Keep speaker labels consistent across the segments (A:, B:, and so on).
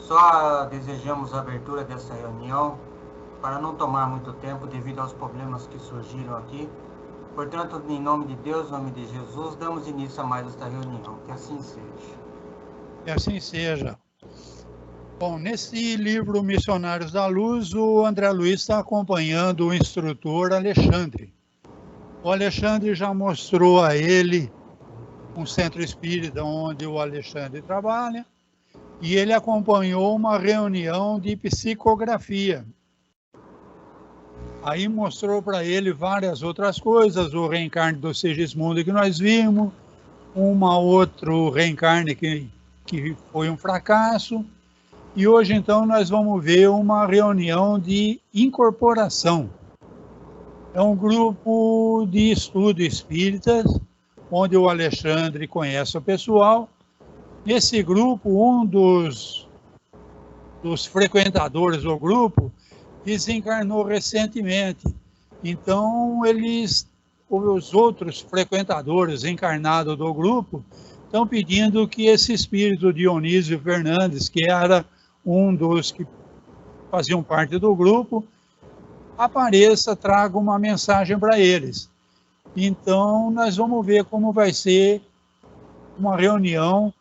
A: Só desejamos a abertura dessa reunião para não tomar muito tempo devido aos problemas que surgiram aqui. Portanto, em nome de Deus, em nome de Jesus, damos início a mais esta reunião. Que assim seja.
B: Que assim seja. Bom, nesse livro Missionários da Luz, o André Luiz está acompanhando o instrutor Alexandre. O Alexandre já mostrou a ele um centro espírita onde o Alexandre trabalha, e ele acompanhou uma reunião de psicografia. Aí mostrou para ele várias outras coisas, o reencarne do Segismundo que nós vimos, outro reencarne que foi um fracasso, e hoje então nós vamos ver uma reunião de incorporação. É um grupo de estudo espíritas, onde o Alexandre conhece o pessoal. Nesse grupo, um dos frequentadores do grupo desencarnou recentemente. Então, os outros frequentadores encarnados do grupo estão pedindo que esse espírito Dionísio Fernandes, que era um dos que faziam parte do grupo, apareça, traga uma mensagem para eles. Então, nós vamos ver como vai ser uma reunião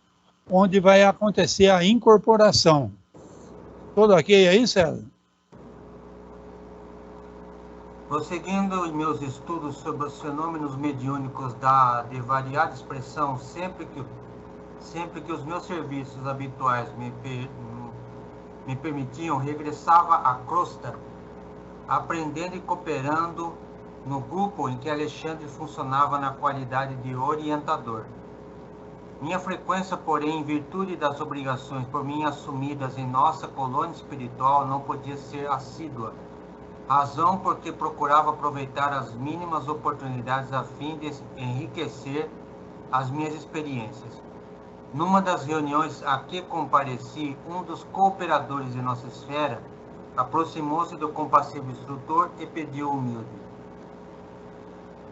B: onde vai acontecer a incorporação. Tudo ok aí, César?
A: Prosseguindo em meus estudos sobre os fenômenos mediúnicos de variada expressão, sempre que os meus serviços habituais me permitiam, regressava à crosta, aprendendo e cooperando no grupo em que Alexandre funcionava na qualidade de orientador. Minha frequência, porém, em virtude das obrigações por mim assumidas em nossa colônia espiritual, não podia ser assídua, razão porque procurava aproveitar as mínimas oportunidades a fim de enriquecer as minhas experiências. Numa das reuniões a que compareci, um dos cooperadores de nossa esfera aproximou-se do compassivo instrutor e pediu humilde: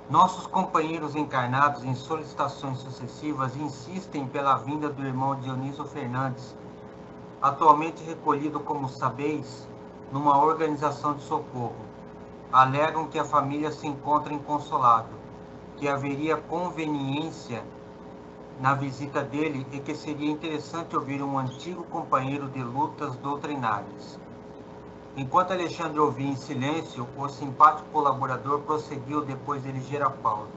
A: nossos companheiros encarnados em solicitações sucessivas insistem pela vinda do irmão Dionísio Fernandes, atualmente recolhido, como sabeis, numa organização de socorro. Alegam que a família se encontra inconsolável, que haveria conveniência na visita dele e que seria interessante ouvir um antigo companheiro de lutas doutrinárias. Enquanto Alexandre ouvia em silêncio, o simpático colaborador prosseguiu depois de ligeira pausa: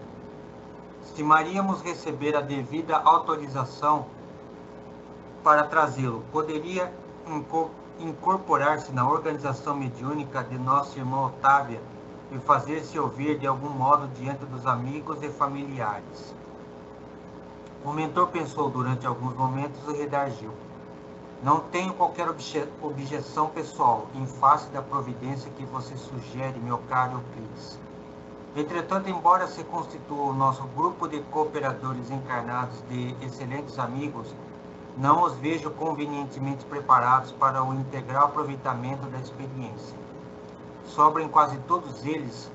A: estimaríamos receber a devida autorização para trazê-lo. Poderia incorporar-se na organização mediúnica de nossa irmã Otávia e fazer-se ouvir de algum modo diante dos amigos e familiares. O mentor pensou durante alguns momentos e redarguiu: não tenho qualquer objeção pessoal em face da providência que você sugere, meu caro Euclides. Entretanto, embora se constitua o nosso grupo de cooperadores encarnados de excelentes amigos, não os vejo convenientemente preparados para o integral aproveitamento da experiência. Sobra em quase todos eles,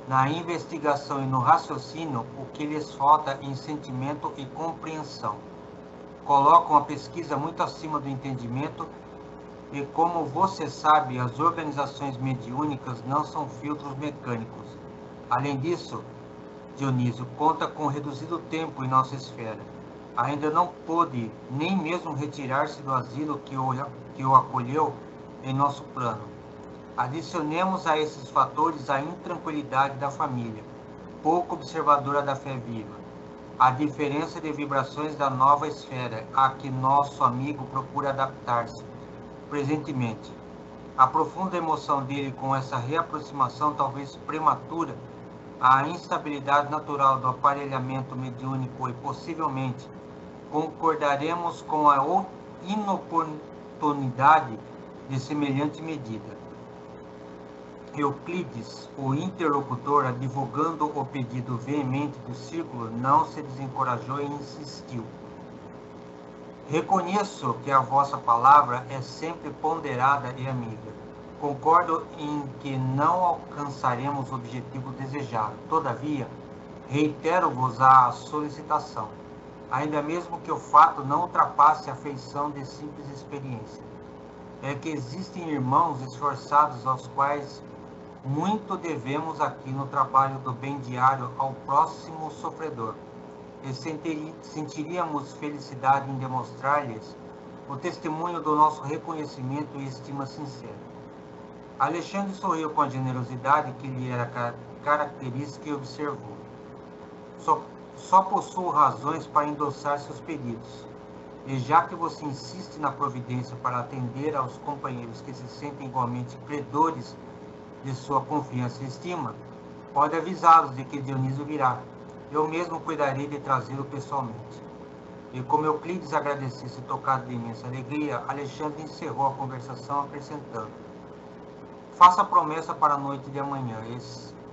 A: na investigação e no raciocínio, o que lhes falta em sentimento e compreensão. Colocam a pesquisa muito acima do entendimento e, como você sabe, as organizações mediúnicas não são filtros mecânicos. Além disso, Dionísio conta com reduzido tempo em nossa esfera. Ainda não pôde nem mesmo retirar-se do asilo que o acolheu em nosso plano. Adicionemos a esses fatores a intranquilidade da família, pouco observadora da fé viva, a diferença de vibrações da nova esfera a que nosso amigo procura adaptar-se presentemente. A profunda emoção dele com essa reaproximação, talvez prematura, a instabilidade natural do aparelhamento mediúnico e, possivelmente, concordaremos com a inoportunidade de semelhante medida. Euclides, o interlocutor, advogando o pedido veemente do círculo, não se desencorajou e insistiu: reconheço que a vossa palavra é sempre ponderada e amiga. Concordo em que não alcançaremos o objetivo desejado. Todavia, reitero-vos a solicitação, ainda mesmo que o fato não ultrapasse a feição de simples experiência. é que existem irmãos esforçados aos quais muito devemos aqui no trabalho do bem diário ao próximo sofredor. E sentiríamos felicidade em demonstrar-lhes o testemunho do nosso reconhecimento e estima sincera. Alexandre sorriu com a generosidade que lhe era característica e observou: Só possuo razões para endossar seus pedidos. E já que você insiste na providência para atender aos companheiros que se sentem igualmente credores de sua confiança e estima, pode avisá-los de que Dionísio virá. Eu mesmo cuidarei de trazê-lo pessoalmente. E como Euclides agradecesse tocado de imensa alegria, Alexandre encerrou a conversação acrescentando: faça a promessa para a noite de amanhã.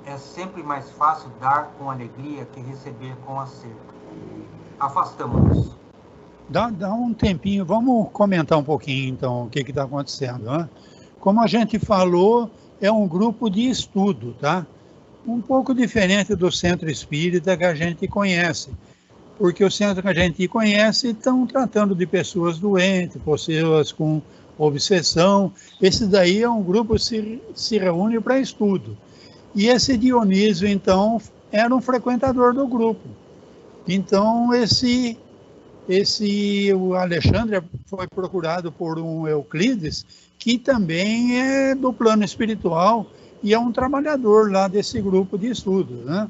A: É sempre mais fácil dar com alegria que receber com acerto. Afastamo-nos.
B: Dá um tempinho, vamos comentar um pouquinho então o que está acontecendo, né? Como a gente falou, é um grupo de estudo, tá? Um pouco diferente do centro espírita que a gente conhece, porque o centro que a gente conhece estão tratando de pessoas doentes, pessoas com obsessão. Esse daí é um grupo que se reúne para estudo. E esse Dionísio, então, era um frequentador do grupo. Então, o Alexandre foi procurado por um Euclides, que também é do plano espiritual e é um trabalhador lá desse grupo de estudo, né?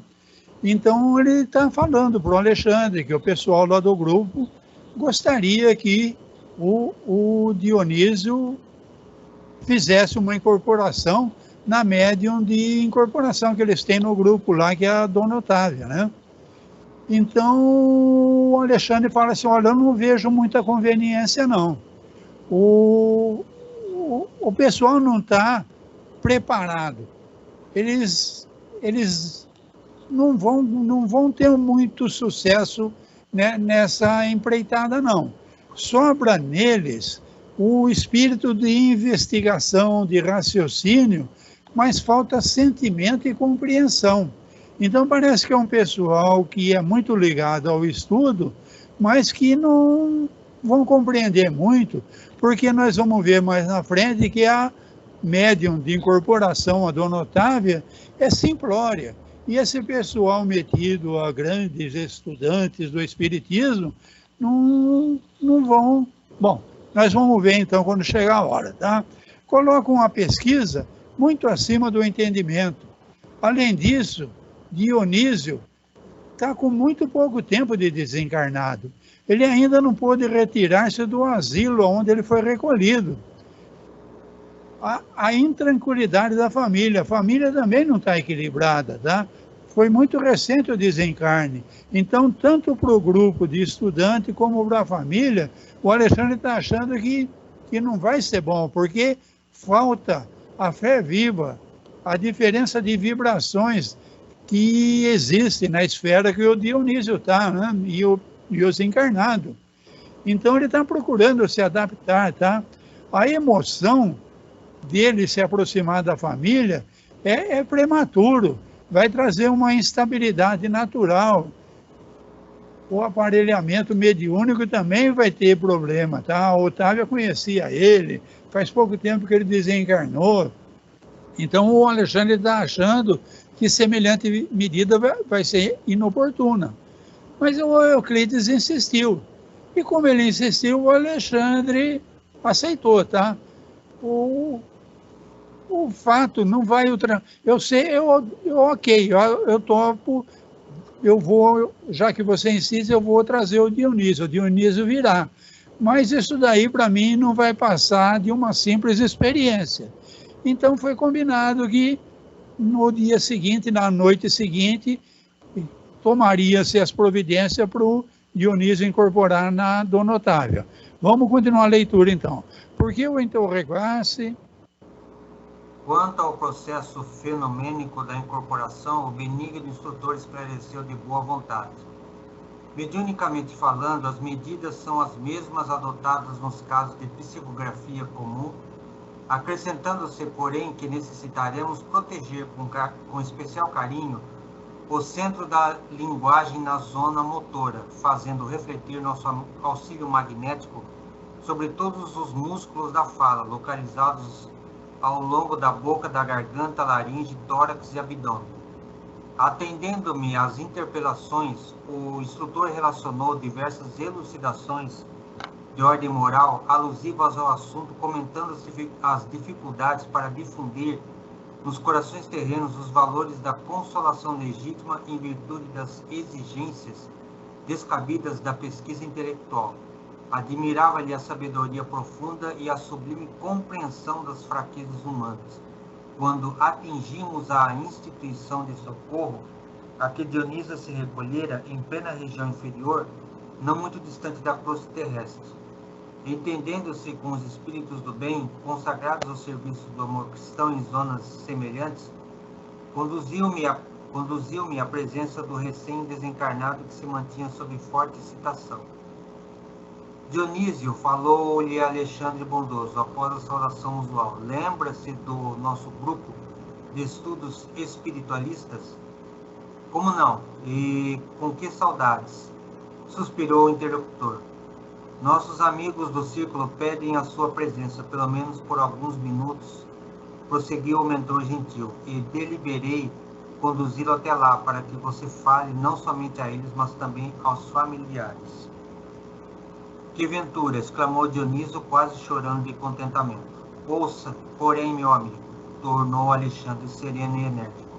B: Então ele está falando para o Alexandre que o pessoal lá do grupo gostaria que o Dionísio fizesse uma incorporação na médium de incorporação que eles têm no grupo lá, que é a Dona Otávia, né? Então, o Alexandre fala assim: olha, eu não vejo muita conveniência, não. O pessoal não está preparado. Eles não vão ter muito sucesso, né, nessa empreitada, não. Sobra neles o espírito de investigação, de raciocínio, mas falta sentimento e compreensão. Então parece que é um pessoal que é muito ligado ao estudo, mas que não vão compreender muito, porque nós vamos ver mais na frente que a médium de incorporação, a Dona Otávia, é simplória. E esse pessoal metido a grandes estudantes do espiritismo não vão... Bom, nós vamos ver então quando chegar a hora, tá? Coloca uma pesquisa muito acima do entendimento. Além disso, Dionísio está com muito pouco tempo de desencarnado. Ele ainda não pôde retirar-se do asilo onde ele foi recolhido. A intranquilidade da família. A família também não está equilibrada, tá? Foi muito recente o desencarne. Então, tanto para o grupo de estudante como para a família, o Alexandre está achando que não vai ser bom, porque falta a fé viva, a diferença de vibrações que existe na esfera que o Dionísio está, né? E os encarnados. Então ele está procurando se adaptar, tá? A emoção dele se aproximar da família é prematuro, vai trazer uma instabilidade natural. O aparelhamento mediúnico também vai ter problema, tá? A Otávia conhecia ele, faz pouco tempo que ele desencarnou. Então o Alexandre está achando que semelhante medida vai ser inoportuna. Mas o Euclides insistiu. E como ele insistiu, o Alexandre aceitou, tá? O fato não vai... Eu sei, eu topo, eu vou, já que você insiste, eu vou trazer o Dionísio virá. Mas isso daí, para mim, não vai passar de uma simples experiência. Então foi combinado que no dia seguinte, na noite seguinte, tomaria-se as providências para o Dionísio incorporar na Dona Otávia. Vamos continuar a leitura, então. Porque o interrogasse...
A: Quanto ao processo fenomênico da incorporação, o benigno instrutor esclareceu de boa vontade. Mediunicamente falando, as medidas são as mesmas adotadas nos casos de psicografia comum, acrescentando-se, porém, que necessitaremos proteger com especial carinho o centro da linguagem na zona motora, fazendo refletir nosso auxílio magnético sobre todos os músculos da fala, localizados ao longo da boca, da garganta, laringe, tórax e abdômen. Atendendo-me às interpelações, o instrutor relacionou diversas elucidações de ordem moral alusivas ao assunto, comentando as dificuldades para difundir nos corações terrenos os valores da consolação legítima em virtude das exigências descabidas da pesquisa intelectual. Admirava-lhe a sabedoria profunda e a sublime compreensão das fraquezas humanas. Quando atingimos a instituição de socorro a que Dionísio se recolhera em plena região inferior, não muito distante da crosta terrestre, entendendo-se com os espíritos do bem, consagrados ao serviço do amor cristão em zonas semelhantes, conduziu-me à presença do recém-desencarnado que se mantinha sob forte excitação. Dionísio, falou-lhe Alexandre Bondoso, após a saudação usual, lembra-se do nosso grupo de estudos espiritualistas? Como não? E com que saudades? Suspirou o interlocutor. Nossos amigos do círculo pedem a sua presença, pelo menos por alguns minutos, prosseguiu o mentor gentil, e deliberei conduzi-lo até lá, para que você fale não somente a eles, mas também aos familiares. Que ventura! Exclamou Dionísio, quase chorando de contentamento. Ouça, porém, meu amigo, tornou Alexandre sereno e enérgico.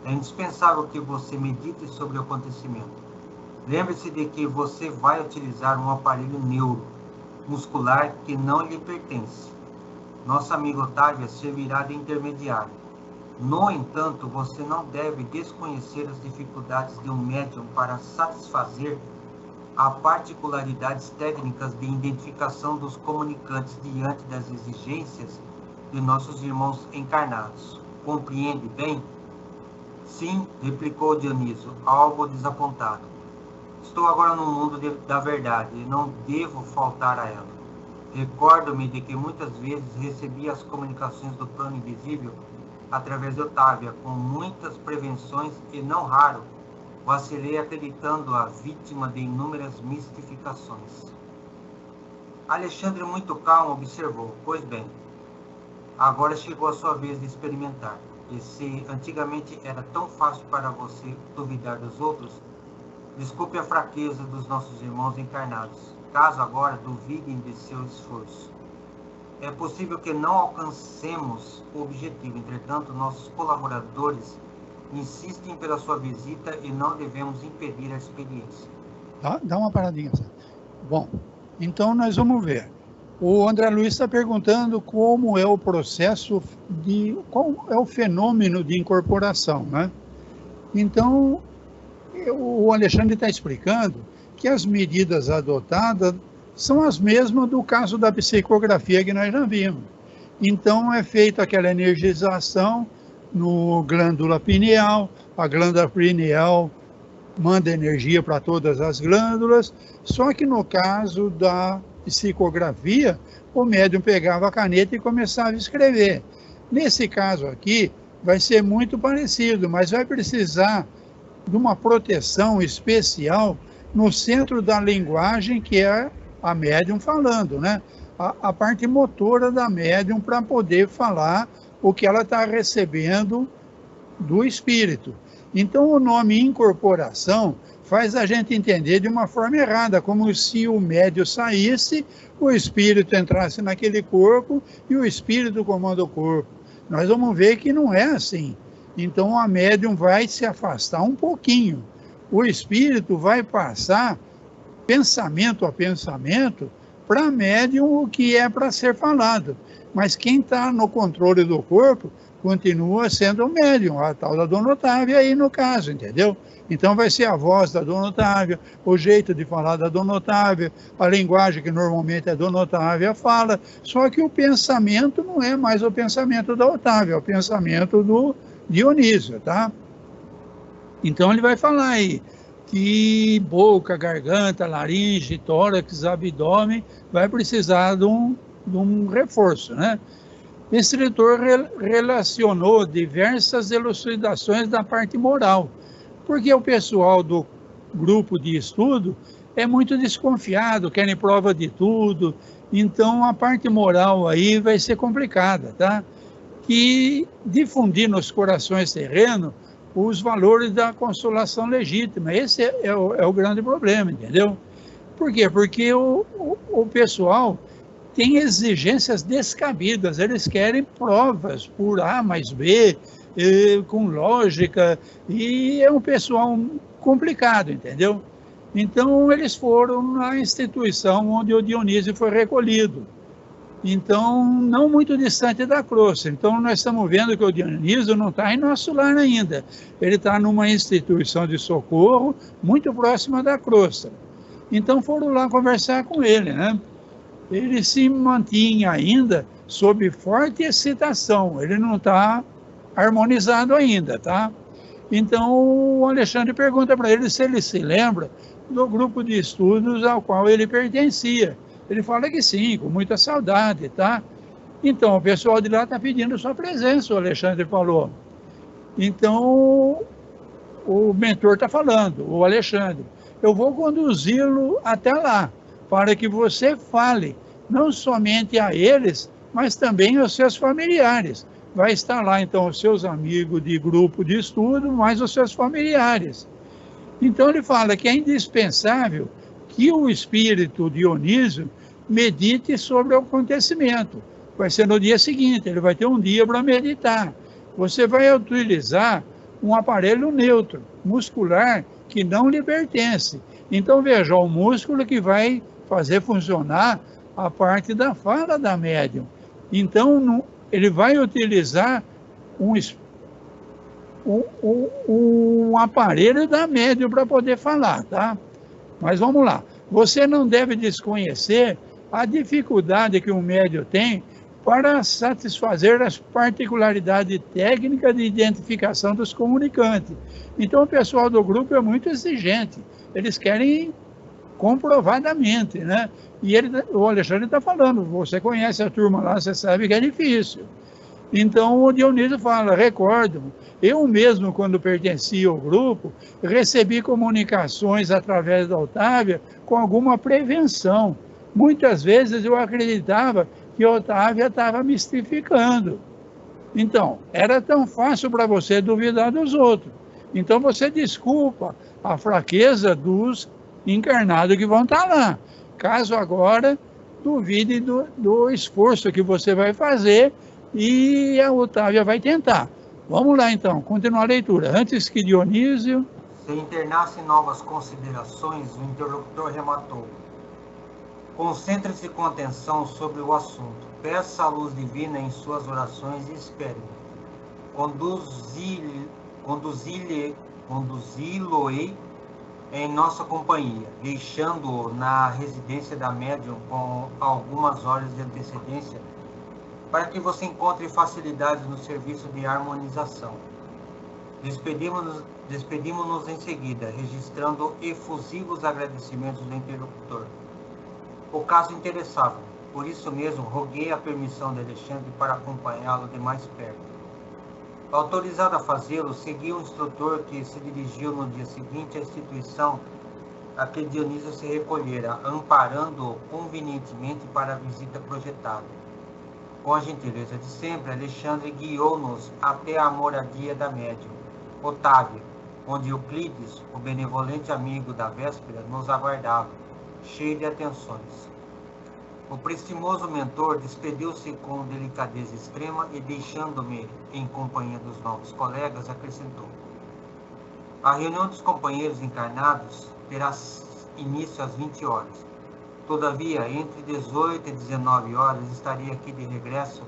A: É indispensável que você medite sobre o acontecimento. Lembre-se de que você vai utilizar um aparelho neuromuscular que não lhe pertence. Nossa amiga Otávia servirá de intermediário. No entanto, você não deve desconhecer as dificuldades de um médium para satisfazer a particularidades técnicas de identificação dos comunicantes diante das exigências de nossos irmãos encarnados. Compreende bem? Sim, replicou Dionísio, algo desapontado. Estou agora no mundo da verdade e não devo faltar a ela. Recordo-me de que muitas vezes recebi as comunicações do plano invisível através de Otávia, com muitas prevenções e, não raro, vacilei acreditando-a vítima de inúmeras mistificações. Alexandre, muito calmo, observou, pois bem, agora chegou a sua vez de experimentar. E se antigamente era tão fácil para você duvidar dos outros, desculpe a fraqueza dos nossos irmãos encarnados, caso agora duvidem de seu esforço. É possível que não alcancemos o objetivo, entretanto, nossos colaboradores insistem pela sua visita e não devemos impedir a experiência.
B: Dá uma paradinha. Bom, então nós vamos ver. O André Luiz está perguntando como é o processo qual é o fenômeno de incorporação, né? Então, o Alexandre está explicando que as medidas adotadas são as mesmas do caso da psicografia que nós já vimos. Então, é feita aquela energização no glândula pineal, a glândula pineal manda energia para todas as glândulas, só que no caso da psicografia, o médium pegava a caneta e começava a escrever. Nesse caso aqui, vai ser muito parecido, mas vai precisar de uma proteção especial no centro da linguagem, que é a médium falando, né? A parte motora da médium para poder falar o que ela está recebendo do espírito. Então, o nome incorporação faz a gente entender de uma forma errada, como se o médium saísse, o espírito entrasse naquele corpo e o espírito comanda o corpo. Nós vamos ver que não é assim. Então, a médium vai se afastar um pouquinho. O espírito vai passar, pensamento a pensamento, para a médium o que é para ser falado. Mas quem está no controle do corpo continua sendo o médium, a tal da Dona Otávia aí no caso, entendeu? Então vai ser a voz da Dona Otávia, o jeito de falar da Dona Otávia, a linguagem que normalmente a Dona Otávia fala, só que o pensamento não é mais o pensamento da Otávia, é o pensamento do Dionísio, tá? Então ele vai falar aí que boca, garganta, laringe, tórax, abdômen vai precisar de um reforço, né? Esse leitor relacionou diversas elucidações da parte moral, porque o pessoal do grupo de estudo é muito desconfiado, querem prova de tudo, Então, a parte moral aí vai ser complicada, tá? Que difundir nos corações terrenos os valores da consolação legítima. Esse é o grande problema, entendeu? Por quê? Porque o pessoal tem exigências descabidas, eles querem provas por A mais B, com lógica, e é um pessoal complicado, entendeu? Então, eles foram na instituição onde o Dionísio foi recolhido. Então, não muito distante da crosta. Então, nós estamos vendo que o Dionísio não está em nosso lar ainda. Ele está numa instituição de socorro muito próxima da crosta. Então, foram lá conversar com ele, né? Ele se mantinha ainda sob forte excitação. Ele não está harmonizado ainda, tá? Então, o Alexandre pergunta para ele se ele se lembra do grupo de estudos ao qual ele pertencia. Ele fala que sim, com muita saudade, tá? Então, o pessoal de lá está pedindo sua presença, o Alexandre falou. Então, o mentor está falando, o Alexandre, eu vou conduzi-lo até lá, para que você fale, não somente a eles, mas também aos seus familiares. Vai estar lá, então, os seus amigos de grupo de estudo, mais os seus familiares. Então, ele fala que é indispensável que o espírito Dionísio medite sobre o acontecimento. Vai ser no dia seguinte, ele vai ter um dia para meditar. Você vai utilizar um aparelho neutro, muscular, que não lhe pertence. Então, veja, o músculo que vai fazer funcionar a parte da fala da médium. Então, ele vai utilizar um aparelho da médium para poder falar, tá? Mas vamos lá. Você não deve desconhecer a dificuldade que o médium tem para satisfazer as particularidades técnicas de identificação dos comunicantes. Então, o pessoal do grupo é muito exigente. Eles querem comprovadamente, né? E o Alexandre está falando, você conhece a turma lá, você sabe que é difícil. Então, o Dionísio fala, recordo, eu mesmo, quando pertencia ao grupo, recebi comunicações através da Otávia com alguma prevenção. Muitas vezes eu acreditava que a Otávia estava mistificando. Então, era tão fácil para você duvidar dos outros. Então, você desculpa a fraqueza dos encarnados que vão estar lá. Caso agora, duvide do esforço que você vai fazer e a Otávia vai tentar. Vamos lá, então, continuar a leitura. Antes que Dionísio...
A: Se internasse novas considerações, o interlocutor rematou. Concentre-se com atenção sobre o assunto. Peça a luz divina em suas orações e espere. Conduzi-lo-ei em nossa companhia, deixando-o na residência da médium com algumas horas de antecedência, para que você encontre facilidades no serviço de harmonização. Despedimos-nos em seguida, registrando efusivos agradecimentos do interlocutor. O caso interessava, por isso mesmo roguei a permissão de Alexandre para acompanhá-lo de mais perto. Autorizado a fazê-lo, segui o instrutor que se dirigiu no dia seguinte à instituição a que Dionísio se recolhera, amparando-o convenientemente para a visita projetada. Com a gentileza de sempre, Alexandre guiou-nos até a moradia da médium, Otávia, onde Euclides, o benevolente amigo da véspera, nos aguardava, cheio de atenções. O prestimoso mentor despediu-se com delicadeza extrema e, deixando-me em companhia dos novos colegas, acrescentou: a reunião dos companheiros encarnados terá início às 20 horas. Todavia, entre 18 e 19 horas, estarei aqui de regresso,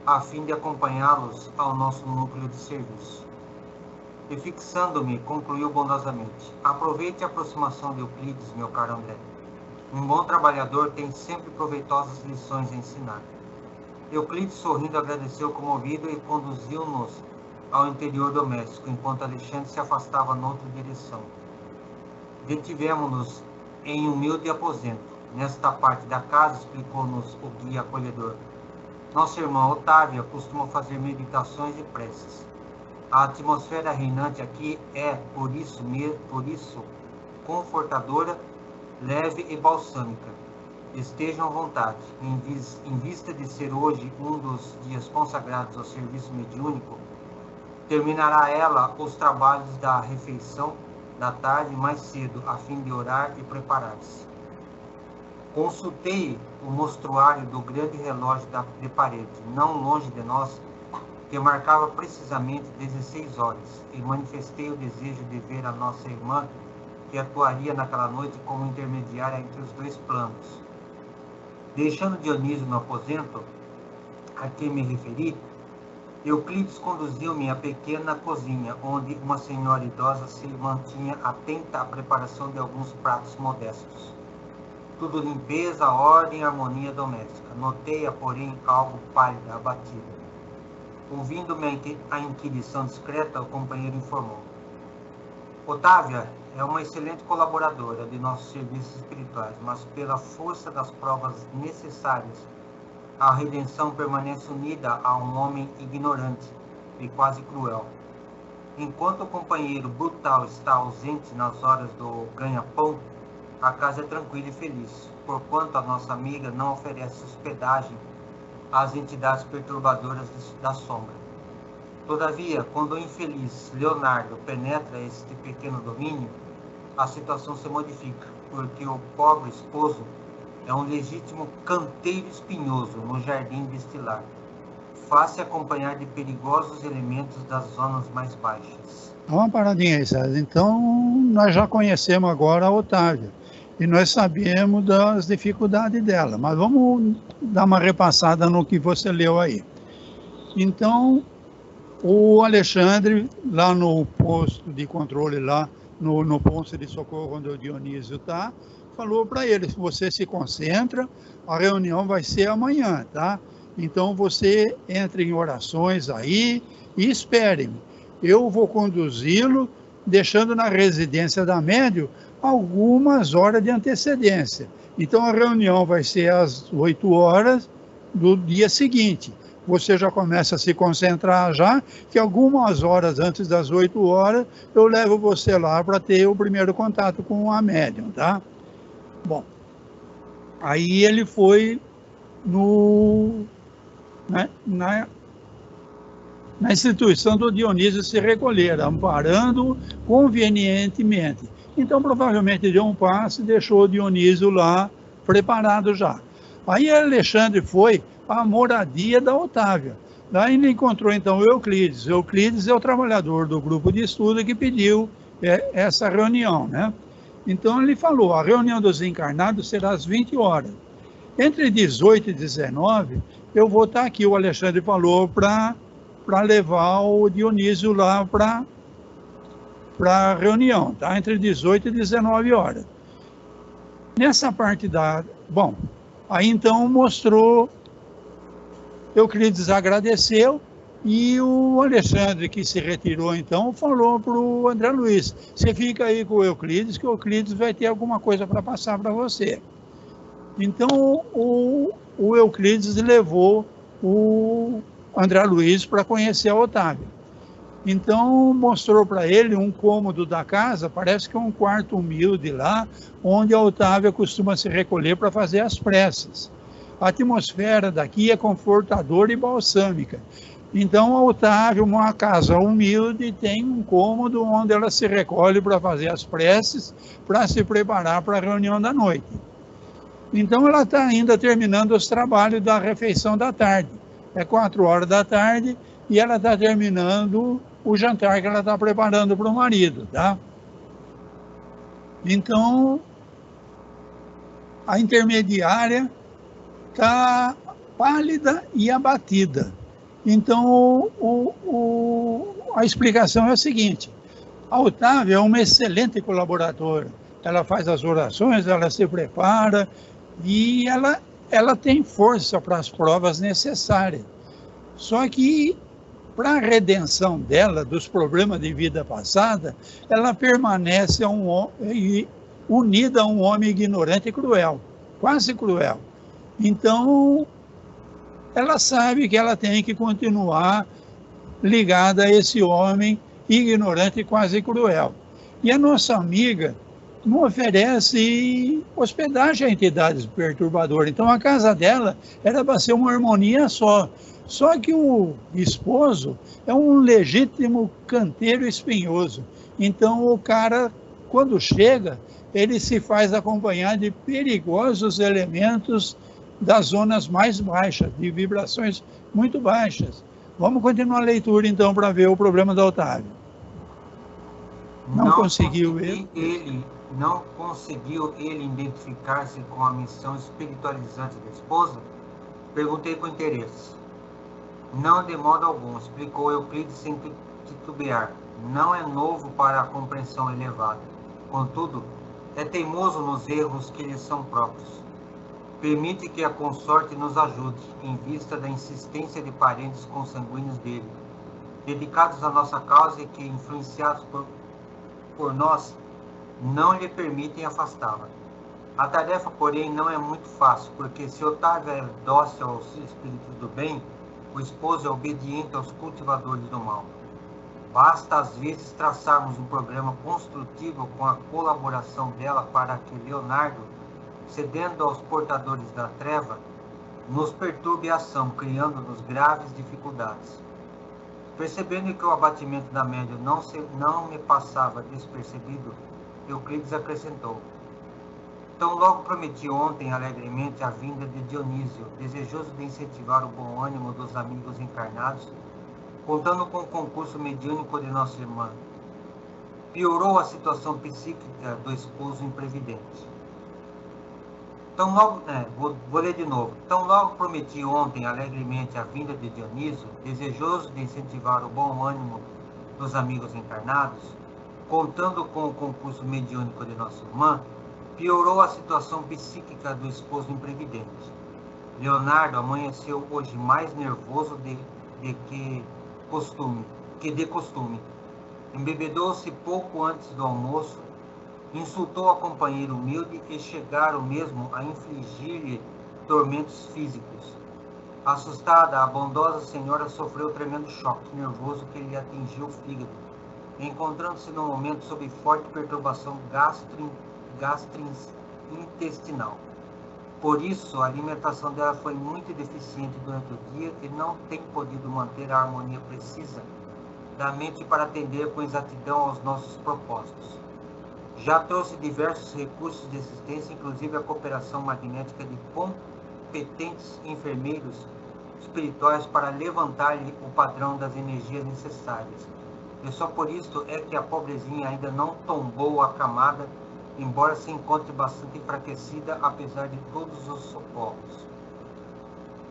A: a fim de acompanhá-los ao nosso núcleo de serviço. E fixando-me, concluiu bondosamente: aproveite a aproximação de Euclides, meu caro André. Um bom trabalhador tem sempre proveitosas lições a ensinar. Euclides, sorrindo, agradeceu comovido e conduziu-nos ao interior doméstico, enquanto Alexandre se afastava noutra direção. Detivemos-nos em humilde aposento. Nesta parte da casa, explicou-nos o guia acolhedor, nossa irmã Otávia costuma fazer meditações e preces. A atmosfera reinante aqui é, por isso, confortadora, leve e balsâmica. Estejam à vontade. Em vista de ser hoje um dos dias consagrados ao serviço mediúnico, terminará ela os trabalhos da refeição da tarde mais cedo, a fim de orar e preparar-se. Consultei o mostruário do grande relógio de parede, não longe de nós, que marcava precisamente 16 horas, e manifestei o desejo de ver a nossa irmã, que atuaria naquela noite como intermediária entre os dois planos. Deixando Dionísio no aposento a que me referi, Euclides conduziu-me à pequena cozinha, onde uma senhora idosa se mantinha atenta à preparação de alguns pratos modestos. Tudo limpeza, ordem e harmonia doméstica. Notei-a, porém, algo pálida, abatida. Ouvindo-me a inquirição discreta, o companheiro informou: Otávia é uma excelente colaboradora de nossos serviços espirituais, mas pela força das provas necessárias, a redenção permanece unida a um homem ignorante e quase cruel. Enquanto o companheiro brutal está ausente nas horas do ganha-pão, a casa é tranquila e feliz, porquanto a nossa amiga não oferece hospedagem às entidades perturbadoras da sombra. Todavia, quando o infeliz Leonardo penetra este pequeno domínio, a situação se modifica, porque o pobre esposo é um legítimo canteiro espinhoso no jardim deste lar. Faz-se acompanhar de perigosos elementos das zonas mais baixas.
B: Uma paradinha aí, César. Então, nós já conhecemos agora a Otávia. E nós sabemos das dificuldades dela. Mas vamos dar uma repassada no que você leu aí. Então, o Alexandre, lá no posto de controle, lá no posto de socorro onde o Dionísio está, falou para ele: se você se concentra, a reunião vai ser amanhã, tá? Então você entre em orações aí e espere-me. Eu vou conduzi-lo, deixando na residência da médium algumas horas de antecedência. Então a reunião vai ser às 8 horas do dia seguinte. Você já começa a se concentrar já, que algumas horas antes das 8 horas eu levo você lá para ter o primeiro contato com a médium, tá? Bom, aí ele foi na instituição do Dionísio se recolher, amparando convenientemente. Então, provavelmente deu um passe e deixou o Dionísio lá preparado já. Aí Alexandre foi à moradia da Otávia. Lá ele encontrou, então, o Euclides. O Euclides é o trabalhador do grupo de estudo que pediu essa reunião, né? Então, ele falou: a reunião dos encarnados será às 20 horas. Entre 18 e 19, eu vou estar aqui. O Alexandre falou para levar o Dionísio lá para a reunião, tá? Entre 18 e 19 horas. Nessa parte Bom, aí então mostrou, Euclides agradeceu, e o Alexandre, que se retirou então, falou para o André Luiz: você fica aí com o Euclides, que o Euclides vai ter alguma coisa para passar para você. Então o Euclides levou o André Luiz para conhecer a Otávia. Então mostrou para ele um cômodo da casa, parece que é um quarto humilde lá, onde a Otávia costuma se recolher para fazer as preces. A atmosfera daqui é confortadora e balsâmica. Então a Otávia, uma casa humilde, tem um cômodo onde ela se recolhe para fazer as preces, para se preparar para a reunião da noite. Então ela está ainda terminando os trabalhos da refeição da tarde. É 4 horas da tarde e ela está terminando o jantar que ela está preparando para o marido, tá? Então, a intermediária está pálida e abatida. Então, a explicação é a seguinte: a Otávia é uma excelente colaboradora. Ela faz as orações, ela se prepara e ela tem força para as provas necessárias. Só que, para a redenção dela, dos problemas de vida passada, ela permanece unida a um homem ignorante e cruel, quase cruel. Então, ela sabe que ela tem que continuar ligada a esse homem ignorante e quase cruel. E a nossa amiga, não oferece hospedagem a entidades perturbadoras. Então, a casa dela era para ser uma harmonia só. Só que o esposo é um legítimo canteiro espinhoso. Então, o cara, quando chega, ele se faz acompanhar de perigosos elementos das zonas mais baixas, de vibrações muito baixas. Vamos continuar a leitura, então, para ver o problema do Otávio. Não conseguiu ele
A: identificar-se com a missão espiritualizante da esposa? Perguntei com interesse. Não, de modo algum, explicou Euclides sem titubear. Não é novo para a compreensão elevada. Contudo, é teimoso nos erros que lhe são próprios. Permite que a consorte nos ajude, em vista da insistência de parentes consanguíneos dele, dedicados à nossa causa e que, influenciados por nós, não lhe permitem afastá-la. A tarefa, porém, não é muito fácil, porque se Otávio é dócil aos espíritos do bem, o esposo é obediente aos cultivadores do mal. Basta, às vezes, traçarmos um programa construtivo com a colaboração dela para que Leonardo, cedendo aos portadores da treva, nos perturbe a ação, criando-nos graves dificuldades. Percebendo que o abatimento da média não me passava despercebido, Euclides acrescentou: tão logo prometi ontem alegremente a vinda de Dionísio, desejoso de incentivar o bom ânimo dos amigos encarnados, contando com o concurso mediúnico de nossa irmã. Piorou a situação psíquica do esposo imprevidente. Tão logo, vou ler de novo. Tão logo prometi ontem alegremente a vinda de Dionísio, desejoso de incentivar o bom ânimo dos amigos encarnados, contando com o concurso mediúnico de nossa irmã, piorou a situação psíquica do esposo imprevidente. Leonardo amanheceu hoje mais nervoso de costume. Embebedou-se pouco antes do almoço, insultou a companheira humilde e chegaram mesmo a infligir-lhe tormentos físicos. Assustada, a bondosa senhora sofreu tremendo choque nervoso que lhe atingiu o fígado, encontrando-se no momento sob forte perturbação gastrointestinal. Por isso, a alimentação dela foi muito deficiente durante o dia e não tem podido manter a harmonia precisa da mente para atender com exatidão aos nossos propósitos. Já trouxe diversos recursos de assistência, inclusive a cooperação magnética de competentes enfermeiros espirituais para levantar-lhe o padrão das energias necessárias. E só por isso é que a pobrezinha ainda não tombou a camada, embora se encontre bastante enfraquecida, apesar de todos os socorros.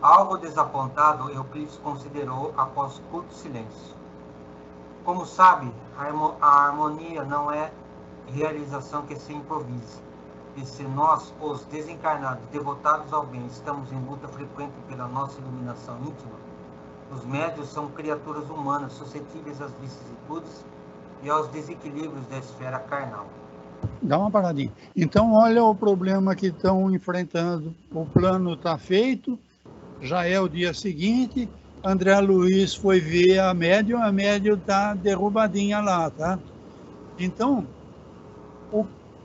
A: Algo desapontado, Euclides considerou após curto silêncio. Como sabe, a harmonia não é realização que se improvisa. E se nós, os desencarnados, devotados ao bem, estamos em luta frequente pela nossa iluminação íntima, os médios são criaturas humanas suscetíveis às vicissitudes e aos desequilíbrios da esfera carnal.
B: Dá uma paradinha. Então, olha o problema que estão enfrentando. O plano está feito, já é o dia seguinte, André Luiz foi ver a médium está derrubadinha lá, tá? Então,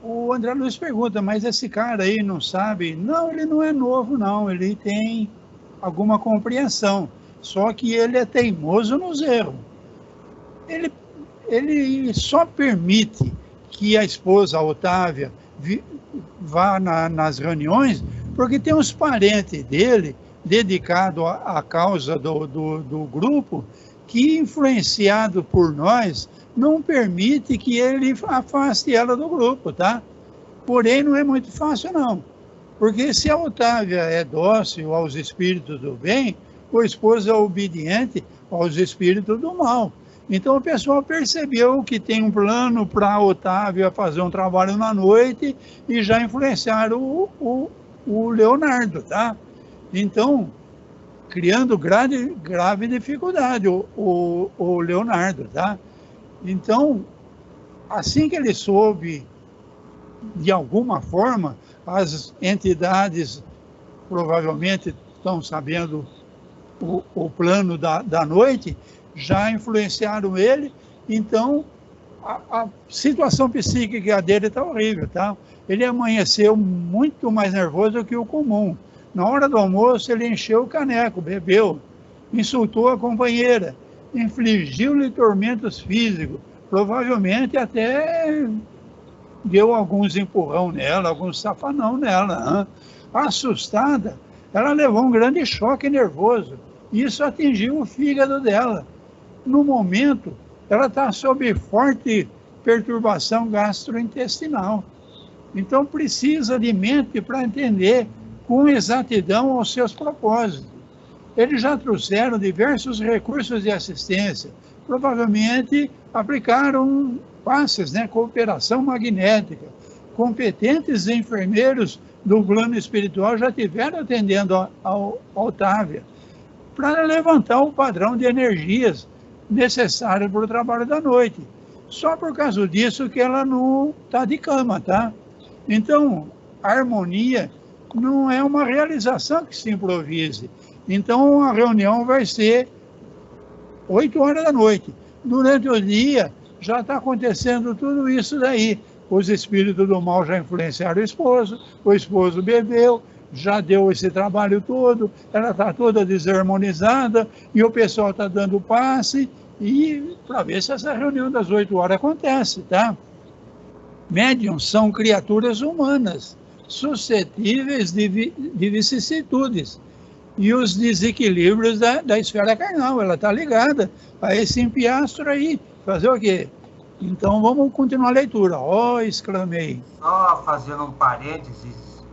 B: o André Luiz pergunta, mas esse cara aí não sabe? Não, ele não é novo, não. Ele tem alguma compreensão. Só que ele é teimoso nos erros. Ele só permite que a esposa, a Otávia, vá nas reuniões, porque tem uns parentes dele dedicados à causa do grupo, que, influenciado por nós, não permite que ele afaste ela do grupo, tá? Porém, não é muito fácil, não. Porque se a Otávia é dócil aos espíritos do bem, o esposo é obediente aos espíritos do mal. Então, o pessoal percebeu que tem um plano para a Otávia fazer um trabalho na noite e já influenciaram o Leonardo, tá? Então, criando grave dificuldade o Leonardo, tá? Então, assim que ele soube, de alguma forma, as entidades provavelmente estão sabendo o plano da noite, já influenciaram ele, então a situação psíquica dele está horrível, tá? Ele amanheceu muito mais nervoso do que o comum. Na hora do almoço, ele encheu o caneco, bebeu, insultou a companheira, infligiu-lhe tormentos físicos, provavelmente até deu alguns empurrão nela, alguns safanão nela. Hein? Assustada, ela levou um grande choque nervoso. Isso atingiu o fígado dela. No momento, ela está sob forte perturbação gastrointestinal. Então, precisa de mente para entender com exatidão os seus propósitos. Eles já trouxeram diversos recursos de assistência. Provavelmente aplicaram passes, né, cooperação magnética. Competentes enfermeiros do plano espiritual já estiveram atendendo a Otávia para levantar o padrão de energias necessário para o trabalho da noite. Só por causa disso que ela não está de cama, tá? Então, a harmonia não é uma realização que se improvise. Então, a reunião vai ser 8 horas da noite. Durante o dia, já está acontecendo tudo isso daí. Os espíritos do mal já influenciaram o esposo bebeu, já deu esse trabalho todo, ela está toda desarmonizada e o pessoal está dando passe e para ver se essa reunião das 8 horas acontece, tá? Médiums são criaturas humanas, suscetíveis de vicissitudes e os desequilíbrios da esfera carnal. Ela está ligada a esse empiastro aí. Fazer o quê? Então vamos continuar a leitura. Exclamei.
A: Só fazendo um parênteses,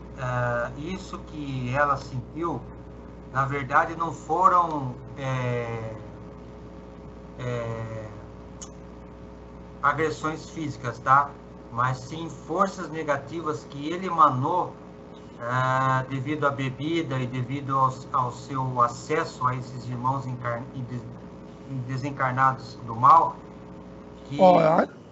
A: isso que ela sentiu, na verdade não foram agressões físicas, tá? Mas sim forças negativas que ele emanou devido à bebida e devido ao seu acesso a esses irmãos desencarnados do mal. Que...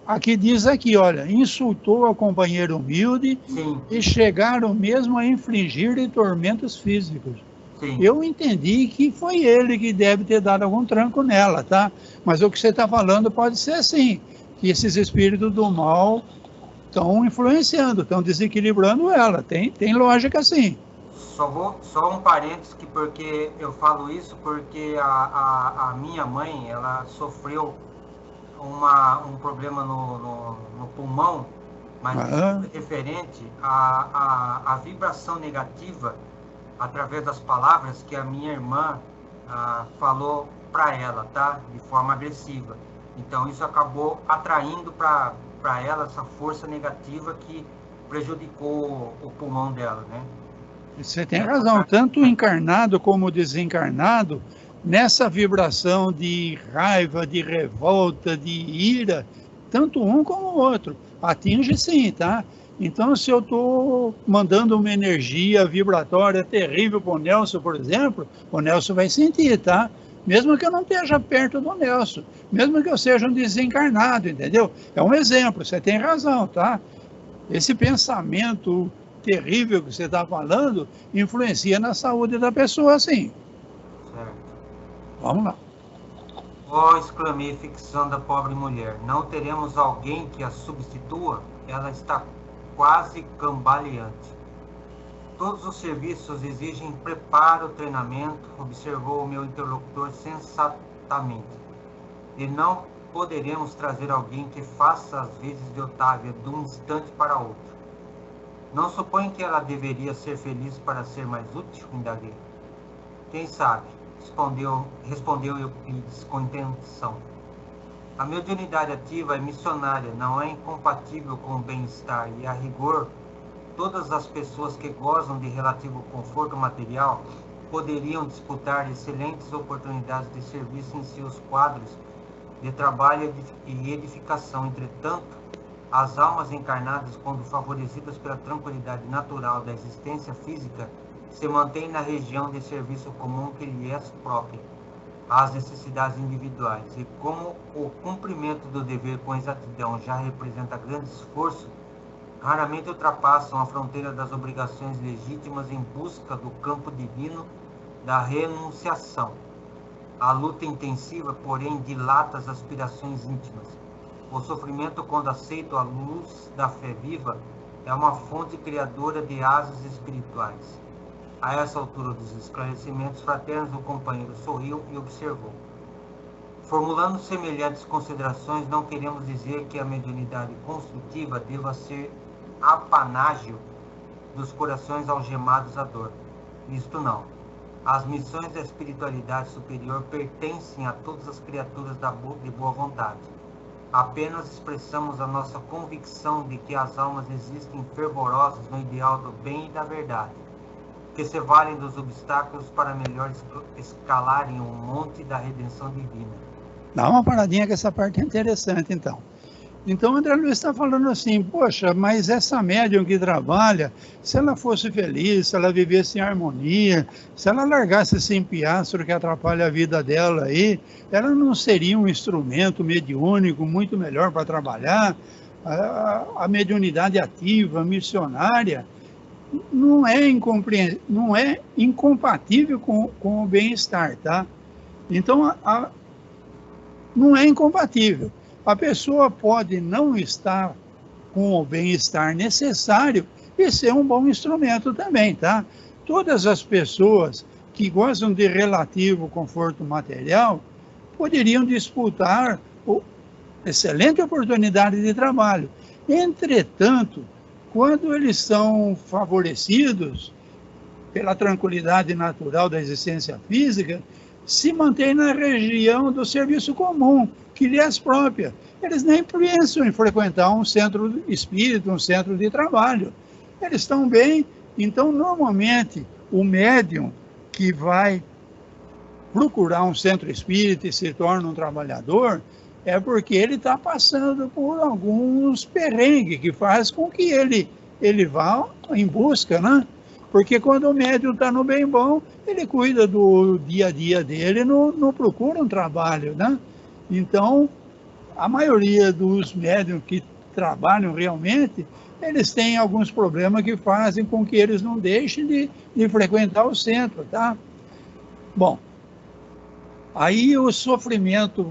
B: Aqui diz aqui, olha, insultou a companheira humilde.
A: Sim.
B: E chegaram mesmo a infligir-lhe tormentos físicos.
A: Sim.
B: Eu entendi que foi ele que deve ter dado algum tranco nela, tá? Mas o que você está falando pode ser assim, que esses espíritos do mal estão influenciando, estão desequilibrando ela. Tem lógica, sim.
A: Só um parênteses, porque eu falo isso porque a minha mãe, ela sofreu um problema no pulmão, mas referente à vibração negativa através das palavras que a minha irmã falou para ela, tá? De forma agressiva. Então isso acabou atraindo para ela essa força negativa que prejudicou o pulmão dela, né?
B: Você tem razão, tanto o encarnado como o desencarnado, nessa vibração de raiva, de revolta, de ira, tanto um como o outro, atinge sim, tá? Então, se eu estou mandando uma energia vibratória terrível para o Nelson, por exemplo, o Nelson vai sentir, tá? Mesmo que eu não esteja perto do Nelson, mesmo que eu seja um desencarnado, entendeu? É um exemplo, você tem razão, tá? Esse pensamento terrível que você está falando influencia na saúde da pessoa, sim.
A: Certo.
B: Vamos lá.
A: Exclamei, fixando a pobre mulher. Não teremos alguém que a substitua? Ela está quase cambaleante. Todos os serviços exigem preparo, treinamento, observou o meu interlocutor sensatamente. E não poderemos trazer alguém que faça as vezes de Otávia de um instante para outro. Não supõe que ela deveria ser feliz para ser mais útil? Indaguei. Quem sabe? Respondeu Euclides com intenção. A mediunidade ativa é missionária, não é incompatível com o bem-estar e, a rigor, todas as pessoas que gozam de relativo conforto material poderiam disputar excelentes oportunidades de serviço em seus quadros de trabalho e edificação. Entretanto, as almas encarnadas, quando favorecidas pela tranquilidade natural da existência física, se mantêm na região de serviço comum que lhe é própria, às necessidades individuais, e como o cumprimento do dever com exatidão já representa grande esforço, raramente ultrapassam a fronteira das obrigações legítimas em busca do campo divino da renunciação. A luta intensiva, porém, dilata as aspirações íntimas. O sofrimento, quando aceito à luz da fé viva, é uma fonte criadora de asas espirituais. A essa altura dos esclarecimentos fraternos, o companheiro sorriu e observou. Formulando semelhantes considerações, não queremos dizer que a mediunidade construtiva deva ser apanágio dos corações algemados à dor. Isto não. As missões da espiritualidade superior pertencem a todas as criaturas de boa vontade. Apenas expressamos a nossa convicção de que as almas existem fervorosas no ideal do bem e da verdade, que se valem dos obstáculos para melhor escalarem o monte da redenção divina.
B: Dá uma paradinha que essa parte é interessante, então. Então, o André Luiz está falando assim, poxa, mas essa médium que trabalha, se ela fosse feliz, se ela vivesse em harmonia, se ela largasse esse empiastro que atrapalha a vida dela aí, ela não seria um instrumento mediúnico muito melhor para trabalhar? A mediunidade ativa, missionária, não é incompatível com o bem-estar, tá? Então, não é incompatível. A pessoa pode não estar com o bem-estar necessário e ser um bom instrumento também, tá? Todas as pessoas que gostam de relativo conforto material poderiam disputar excelente oportunidade de trabalho. Entretanto, quando eles são favorecidos pela tranquilidade natural da existência física, se mantém na região do serviço comum, que lhes é própria. Eles nem pensam em frequentar um centro espírita, um centro de trabalho. Eles estão bem, então, normalmente, o médium que vai procurar um centro espírita e se torna um trabalhador, é porque ele está passando por alguns perrengues que faz com que ele vá em busca, né? Porque quando o médium está no bem bom, ele cuida do dia a dia dele, não procura um trabalho, né? Então, a maioria dos médiums que trabalham realmente, eles têm alguns problemas que fazem com que eles não deixem de frequentar o centro, tá? Bom, aí o sofrimento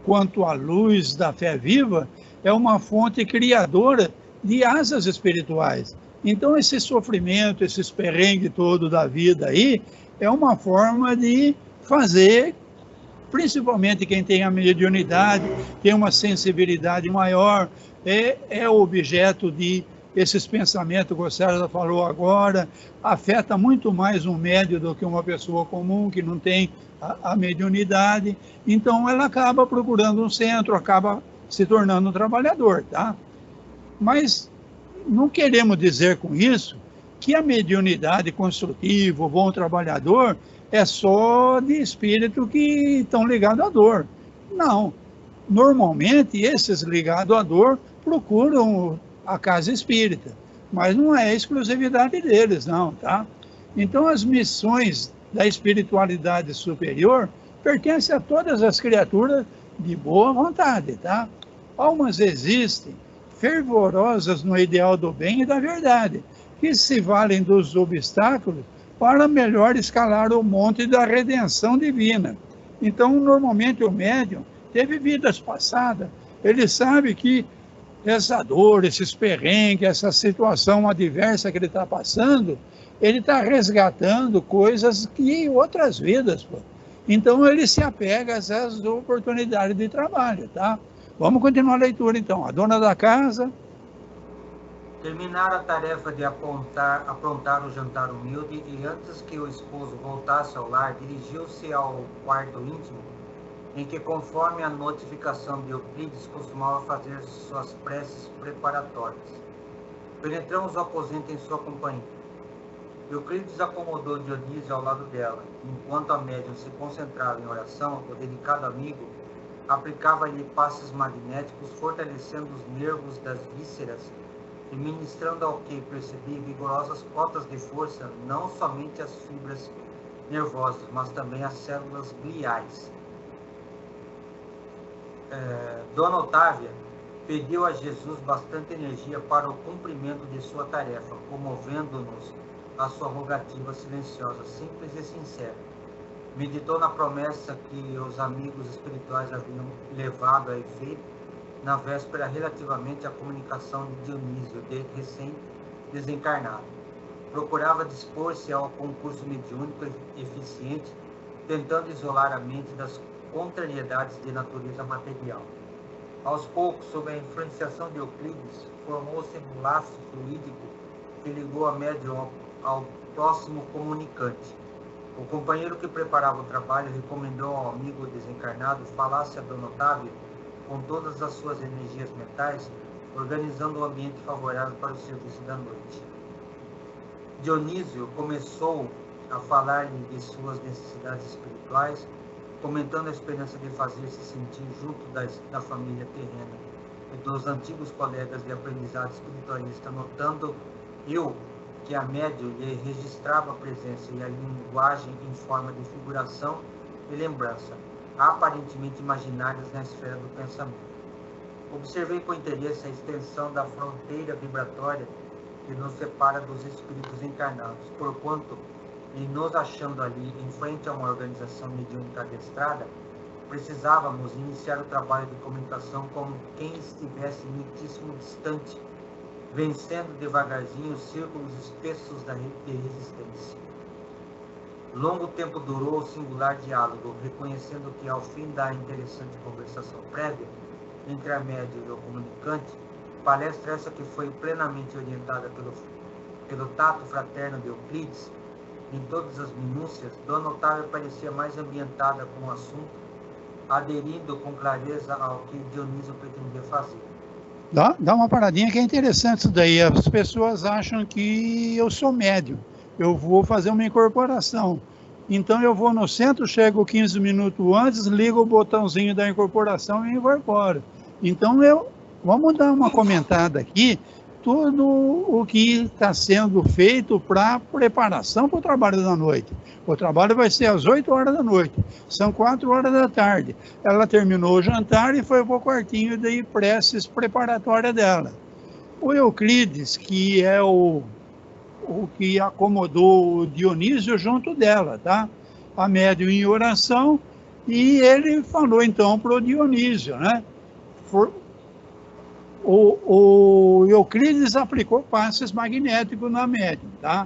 B: quanto à luz da fé viva é uma fonte criadora de asas espirituais. Então, esse sofrimento, esse perrengue todo da vida aí, é uma forma de fazer, principalmente quem tem a mediunidade, tem uma sensibilidade maior, é objeto de esses pensamentos que o César falou agora, afeta muito mais um médium do que uma pessoa comum que não tem a mediunidade. Então, ela acaba procurando um centro, acaba se tornando um trabalhador, tá? Mas não queremos dizer com isso que a mediunidade construtiva, o bom trabalhador, é só de espírito que estão ligados à dor. Não. Normalmente, esses ligados à dor procuram a casa espírita, mas não é a exclusividade deles, não, tá? Então, as missões da espiritualidade superior pertencem a todas as criaturas de boa vontade, tá? Almas existem, fervorosas no ideal do bem e da verdade, que se valem dos obstáculos para melhor escalar o monte da redenção divina. Então, normalmente, o médium teve vidas passadas, ele sabe que essa dor, esses perrengues, essa situação adversa que ele está passando, ele está resgatando coisas que em outras vidas, pô. Então, ele se apega a essas oportunidades de trabalho, tá? Vamos continuar a leitura, então. A dona da casa...
A: Terminaram a tarefa de aprontar o jantar humilde e, antes que o esposo voltasse ao lar, dirigiu-se ao quarto íntimo, em que, conforme a notificação de Euclides, costumava fazer suas preces preparatórias. Penetramos o aposento em sua companhia. Euclides acomodou Dionísio ao lado dela. Enquanto a médium se concentrava em oração, o delicado amigo aplicava-lhe passes magnéticos, fortalecendo os nervos das vísceras e ministrando ao que percebi vigorosas cotas de força, não somente às fibras nervosas, mas também às células gliais. Dona Otávia pediu a Jesus bastante energia para o cumprimento de sua tarefa, comovendo-nos a sua rogativa silenciosa, simples e sincera. Meditou na promessa que os amigos espirituais haviam levado a efeito na véspera relativamente à comunicação de Dionísio, recém-desencarnado. Procurava dispor-se ao concurso mediúnico eficiente, tentando isolar a mente das contrariedades de natureza material. Aos poucos, sob a influenciação de Euclides, formou-se um laço fluídico que ligou a médium ao próximo comunicante. O companheiro que preparava o trabalho recomendou ao amigo desencarnado falasse a Dona Otávia com todas as suas energias mentais, organizando um ambiente favorável para o serviço da noite. Dionísio começou a falar-lhe de suas necessidades espirituais, comentando a esperança de fazer-se sentir junto da família terrena e dos antigos colegas de aprendizado espiritualista, notando eu que a médium lhe registrava a presença e a linguagem em forma de figuração e lembrança, aparentemente imaginárias na esfera do pensamento. Observei com interesse a extensão da fronteira vibratória que nos separa dos espíritos encarnados, porquanto, em nos achando ali em frente a uma organização mediúnica adestrada, precisávamos iniciar o trabalho de comunicação como quem estivesse muitíssimo distante, vencendo devagarzinho os círculos espessos de resistência. Longo tempo durou o singular diálogo, reconhecendo que, ao fim da interessante conversação prévia entre a médium e o comunicante, palestra essa que foi plenamente orientada pelo tato fraterno de Euclides, em todas as minúcias, Dona Otávia parecia mais ambientada com o assunto, aderindo com clareza ao que Dionísio pretendia fazer.
B: Dá uma paradinha que é interessante isso daí. As pessoas acham que eu sou médium, eu vou fazer uma incorporação. Então eu vou no centro, chego 15 minutos antes, ligo o botãozinho da incorporação e incorporo. Então vamos dar uma comentada aqui, tudo o que está sendo feito para preparação para o trabalho da noite. O trabalho vai ser às 8 horas da noite, são 4 horas da tarde. Ela terminou o jantar e foi para o quartinho de preces preparatória dela. O Euclides, que é o que acomodou o Dionísio junto dela, tá? A médium em oração, e ele falou então para o Dionísio, né? O Euclides aplicou passes magnéticos na médium, tá?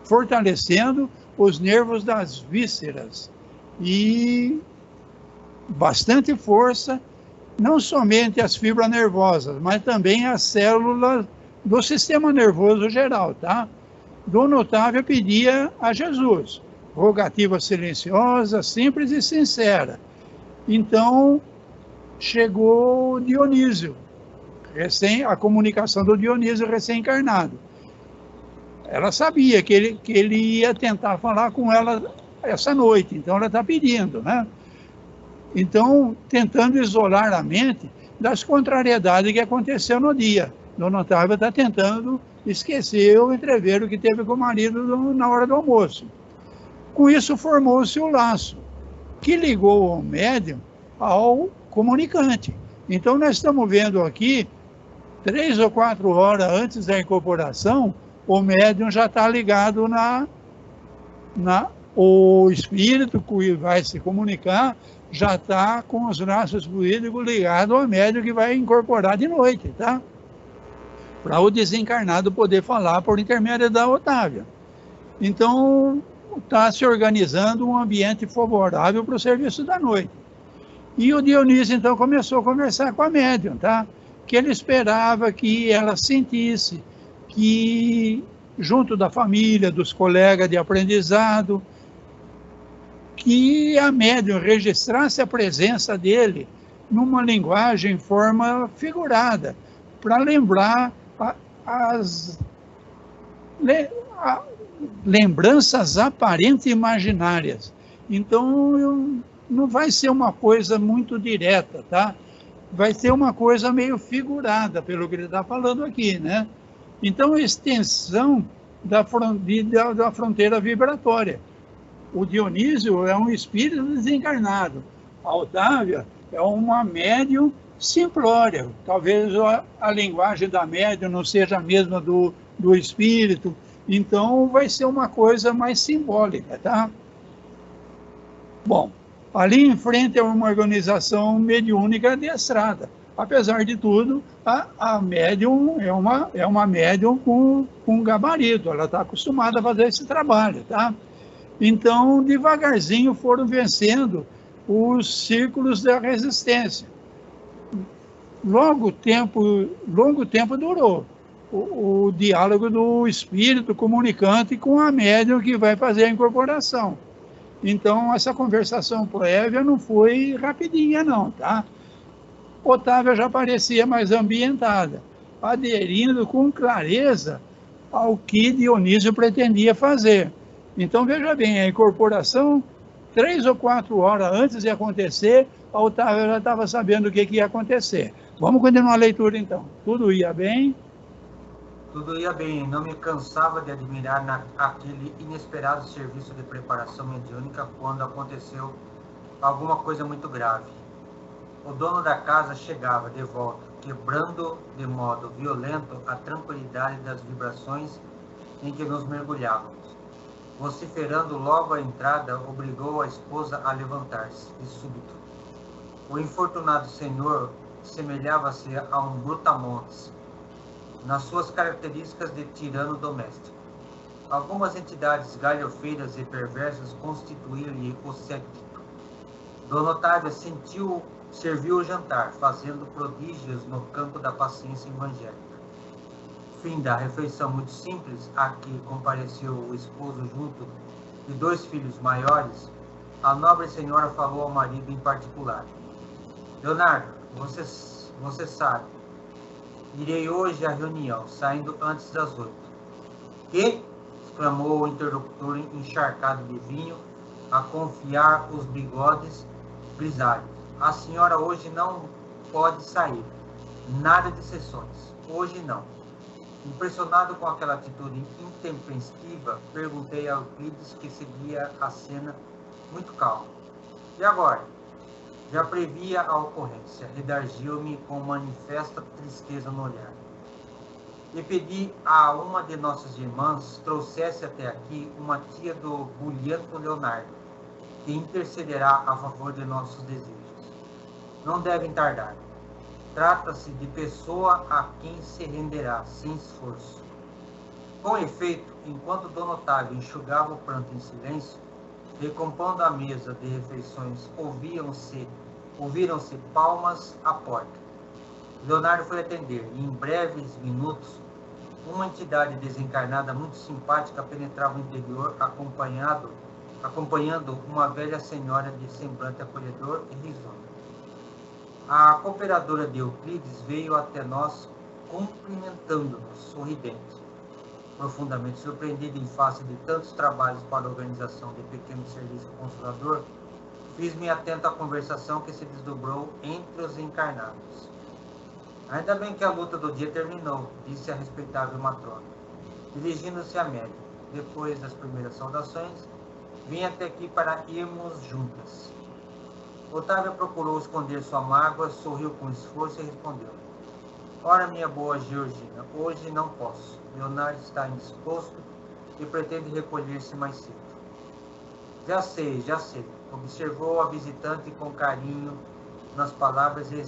B: Fortalecendo os nervos das vísceras e bastante força, não somente as fibras nervosas, mas também as células do sistema nervoso geral, tá? Dona Otávia pedia a Jesus, rogativa silenciosa, simples e sincera. Então, chegou Dionísio, a comunicação do Dionísio recém-encarnado. Ela sabia que ele ia tentar falar com ela essa noite, então ela está pedindo, né? Então, tentando isolar a mente das contrariedades que aconteceu no dia. Dona Otávia está tentando esquecer ou entrever o que teve com o marido na hora do almoço. Com isso, formou-se o laço, que ligou o médium ao comunicante. Então, nós estamos vendo aqui, 3 ou 4 horas antes da incorporação, o médium já está ligado o espírito que vai se comunicar, já está com os laços fluídicos ligados ao médium que vai incorporar de noite, tá? Para o desencarnado poder falar por intermédio da Otávia. Então, está se organizando um ambiente favorável para o serviço da noite. E o Dionísio, então, começou a conversar com a médium, tá? Que ele esperava que ela sentisse que, junto da família, dos colegas de aprendizado, que a médium registrasse a presença dele numa linguagem em forma figurada, para lembrar as lembranças aparentes e imaginárias. Então, não vai ser uma coisa muito direta, tá? Vai ser uma coisa meio figurada, pelo que ele está falando aqui, né? Então, extensão da fronteira vibratória. O Dionísio é um espírito desencarnado. A Otávia é uma médium simplória. Talvez a linguagem da médium não seja a mesma do espírito. Então, vai ser uma coisa mais simbólica, tá? Bom, ali em frente é uma organização mediúnica adestrada. apesar de tudo, a médium é uma médium com gabarito, ela está acostumada a fazer esse trabalho, tá? Então, devagarzinho foram vencendo os círculos da resistência. Longo tempo durou o diálogo do espírito comunicante com a médium que vai fazer a incorporação. Então, essa conversação prévia não foi rapidinha, não, tá? Otávia já parecia mais ambientada, aderindo com clareza ao que Dionísio pretendia fazer. Então, veja bem, a incorporação, 3 ou 4 horas antes de acontecer, a Otávia já estava sabendo o que ia acontecer. Vamos continuar a leitura, então. Tudo ia bem?
A: Tudo ia bem, não me cansava de admirar aquele inesperado serviço de preparação mediúnica quando aconteceu alguma coisa muito grave. O dono da casa chegava de volta, quebrando de modo violento a tranquilidade das vibrações em que nos mergulhávamos. Vociferando logo à entrada, obrigou a esposa a levantar-se, de súbito. O infortunado senhor semelhava-se a um brutamontes, nas suas características de tirano doméstico. Algumas entidades galhofeiras e perversas constituíram-lhe o séquito. Dona Otávia serviu o jantar, fazendo prodígios no campo da paciência evangélica. Fim da refeição muito simples, a que compareceu o esposo junto de 2 filhos maiores, a nobre senhora falou ao marido em particular. Leonardo, você sabe, irei hoje à reunião, saindo antes das 8. Que? Exclamou o interlocutor encharcado de vinho, a confiar os bigodes grisalhos. A senhora hoje não pode sair. Nada de sessões. Hoje não. Impressionado com aquela atitude intempestiva, perguntei a Euclides, que seguia a cena muito calmo. E agora? Já previa a ocorrência, redarguiu-me com manifesta tristeza no olhar. E pedi a uma de nossas irmãs trouxesse até aqui uma tia do bulhento Leonardo, que intercederá a favor de nossos desejos. Não devem tardar. Trata-se de pessoa a quem se renderá sem esforço. Com efeito, enquanto Dona Otávia enxugava o pranto em silêncio, recompondo a mesa de refeições, ouviram-se palmas à porta. Leonardo foi atender, e em breves minutos, uma entidade desencarnada muito simpática penetrava o interior, acompanhando uma velha senhora de semblante acolhedor e risonho. A cooperadora de Euclides veio até nós cumprimentando-nos, sorridente. Profundamente surpreendido em face de tantos trabalhos para a organização de pequeno serviço consolador, fiz-me atento à conversação que se desdobrou entre os encarnados. Ainda bem que a luta do dia terminou, disse a respeitável matrona, dirigindo-se à médium. Depois das primeiras saudações, vim até aqui para irmos juntas. Otávia procurou esconder sua mágoa, sorriu com esforço e respondeu. Ora, minha boa Georgina, hoje não posso. Leonardo está indisposto e pretende recolher-se mais cedo. Já sei, observou a visitante com carinho nas palavras e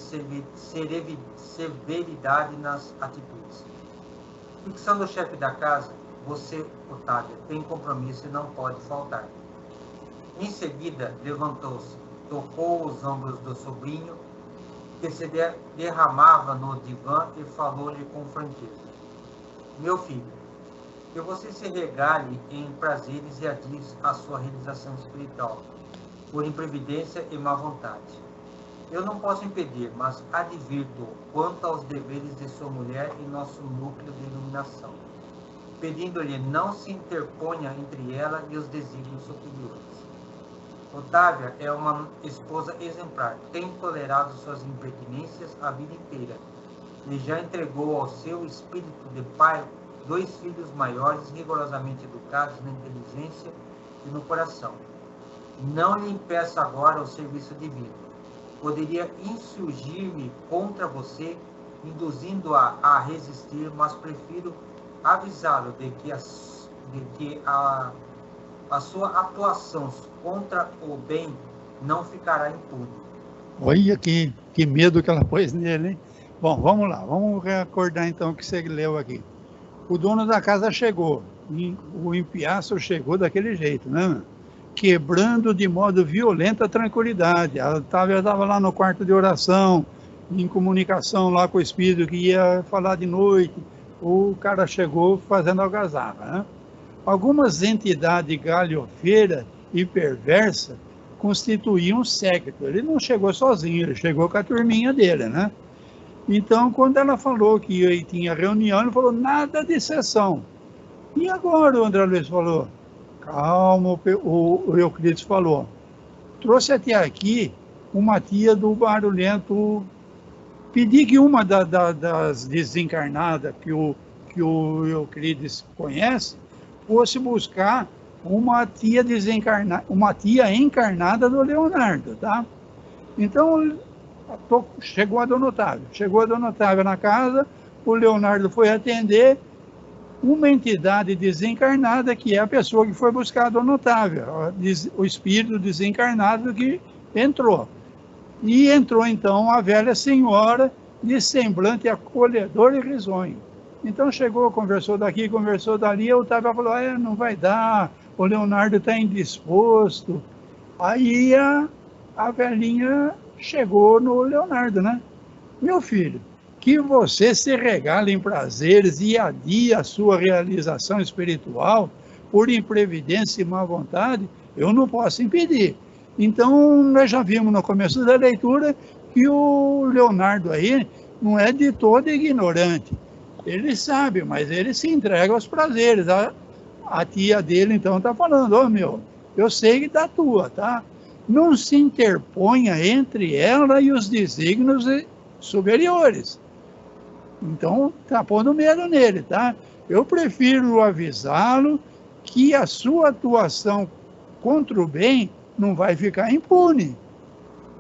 A: severidade nas atitudes. Ficção do chefe da casa, você, Otávia, tem compromisso e não pode faltar. Em seguida, levantou-se, tocou os ombros do sobrinho, que se derramava no divã e falou-lhe com franqueza. Meu filho, que você se regale em prazeres e adie a sua realização espiritual, por imprevidência e má vontade. Eu não posso impedir, mas advirto quanto aos deveres de sua mulher e nosso núcleo de iluminação, pedindo-lhe não se interponha entre ela e os desígnios superiores. Otávia é uma esposa exemplar, tem tolerado suas impertinências a vida inteira e já entregou ao seu espírito de pai 2 filhos maiores rigorosamente educados na inteligência e no coração. Não lhe impeça agora o serviço divino. Poderia insurgir-me contra você, induzindo-a a resistir, mas prefiro avisá-lo de que a sua atuação contra o bem não ficará impune.
B: Olha que medo que ela pôs nele, hein? Bom, vamos lá, vamos recordar então o que você leu aqui. O dono da casa chegou, o empiastro chegou daquele jeito, né? Quebrando de modo violento a tranquilidade. Ela estava lá no quarto de oração, em comunicação lá com o espírito que ia falar de noite. O cara chegou fazendo algazarra, né? Algumas entidades galhofeiras e perversas constituíam um séquito. Ele não chegou sozinho, ele chegou com a turminha dele, né? Então, quando ela falou que tinha reunião, ele falou nada de sessão. E agora, o André Luiz falou, calma, o Euclides falou, trouxe até aqui uma tia do barulhento, pedi que uma das desencarnadas que o Euclides conhece, fosse buscar uma tia encarnada do Leonardo, tá? Então, chegou a Dona Otávia na casa, o Leonardo foi atender uma entidade desencarnada, que é a pessoa que foi buscar a Dona Otávia, o espírito desencarnado que entrou. E entrou, então, a velha senhora de semblante acolhedor e risonho. Então chegou, conversou daqui, conversou dali, a Otávia falou, não vai dar, o Leonardo está indisposto. Aí a velhinha chegou no Leonardo, né? Meu filho, que você se regale em prazeres e adie a sua realização espiritual por imprevidência e má vontade, eu não posso impedir. Então, nós já vimos no começo da leitura que o Leonardo aí não é de todo ignorante. Ele sabe, mas ele se entrega aos prazeres. A tia dele, então, está falando, meu, eu sei da tua, tá? Não se interponha entre ela e os desígnios superiores. Então, está pondo medo nele, tá? Eu prefiro avisá-lo que a sua atuação contra o bem não vai ficar impune.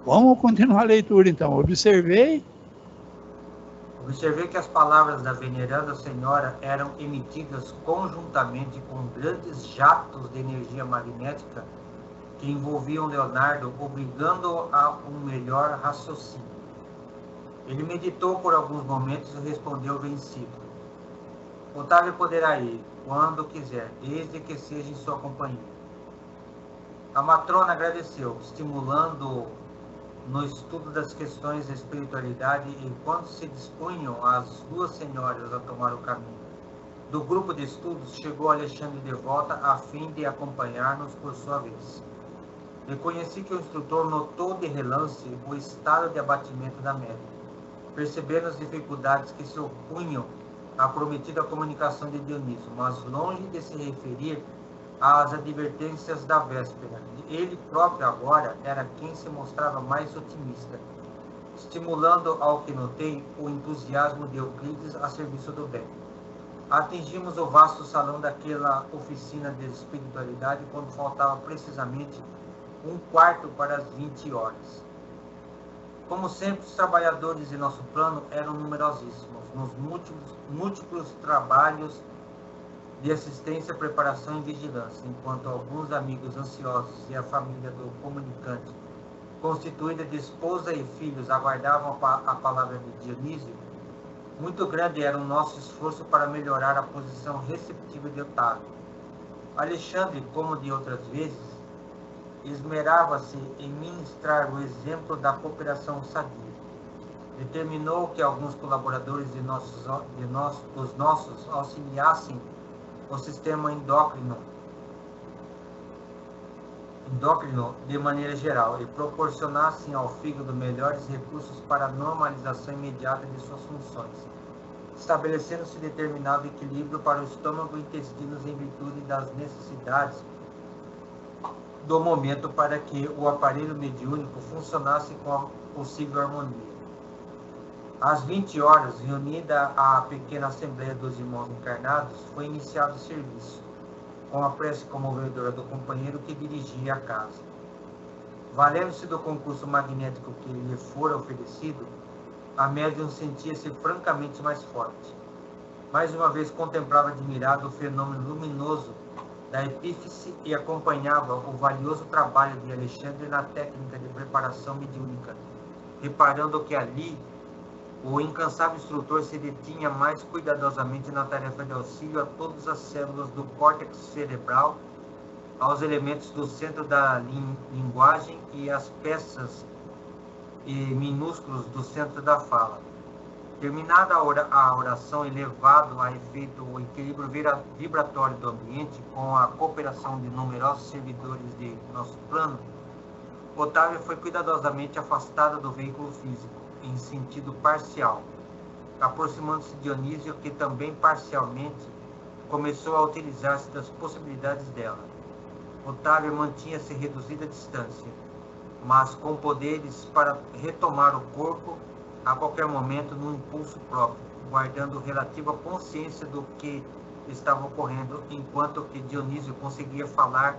B: Vamos continuar a leitura, então. Observei
A: que as palavras da veneranda senhora eram emitidas conjuntamente com grandes jatos de energia magnética que envolviam Leonardo, obrigando-o a um melhor raciocínio. Ele meditou por alguns momentos e respondeu vencido. Otávio poderá ir, quando quiser, desde que seja em sua companhia. A matrona agradeceu, estimulando no estudo das questões da espiritualidade, enquanto se dispunham as duas senhoras a tomar o caminho. Do grupo de estudos, chegou Alexandre de volta, a fim de acompanhar-nos por sua vez. Reconheci que o instrutor notou de relance o estado de abatimento da médica, percebendo as dificuldades que se opunham à prometida comunicação de Dionísio, mas longe de se referir às advertências da véspera. Ele próprio agora era quem se mostrava mais otimista, estimulando, ao que notei, o entusiasmo de Euclides a serviço do bem. Atingimos o vasto salão daquela oficina de espiritualidade quando faltava precisamente um quarto para as 20 horas. Como sempre, os trabalhadores de nosso plano eram numerosíssimos, nos múltiplos trabalhos de assistência, preparação e vigilância, enquanto alguns amigos ansiosos e a família do comunicante, constituída de esposa e filhos, aguardavam a palavra de Dionísio. Muito grande era o nosso esforço para melhorar a posição receptiva de Otávio. Alexandre, como de outras vezes, esmerava-se em ministrar o exemplo da cooperação sadia. Determinou que alguns colaboradores dos nossos auxiliassem o sistema endócrino de maneira geral e proporcionassem ao fígado melhores recursos para a normalização imediata de suas funções, estabelecendo-se determinado equilíbrio para o estômago e intestinos em virtude das necessidades do momento para que o aparelho mediúnico funcionasse com a possível harmonia. Às 20 horas, reunida a pequena assembleia dos irmãos encarnados, foi iniciado o serviço, com a prece comovedora do companheiro que dirigia a casa. Valendo-se do concurso magnético que lhe fora oferecido, a médium sentia-se francamente mais forte. Mais uma vez contemplava admirado o fenômeno luminoso da epífise e acompanhava o valioso trabalho de Alexandre na técnica de preparação mediúnica, reparando que ali o incansável instrutor se detinha mais cuidadosamente na tarefa de auxílio a todas as células do córtex cerebral, aos elementos do centro da linguagem e às peças e minúsculos do centro da fala. Terminada a oração, elevado a efeito o equilíbrio vibratório do ambiente, com a cooperação de numerosos servidores de nosso plano, Otávia foi cuidadosamente afastada do veículo físico, em sentido parcial, aproximando-se de Dionísio, que também parcialmente começou a utilizar-se das possibilidades dela. Otávia mantinha-se reduzida à distância, mas com poderes para retomar o corpo a qualquer momento no impulso próprio, guardando relativa consciência do que estava ocorrendo, enquanto que Dionísio conseguia falar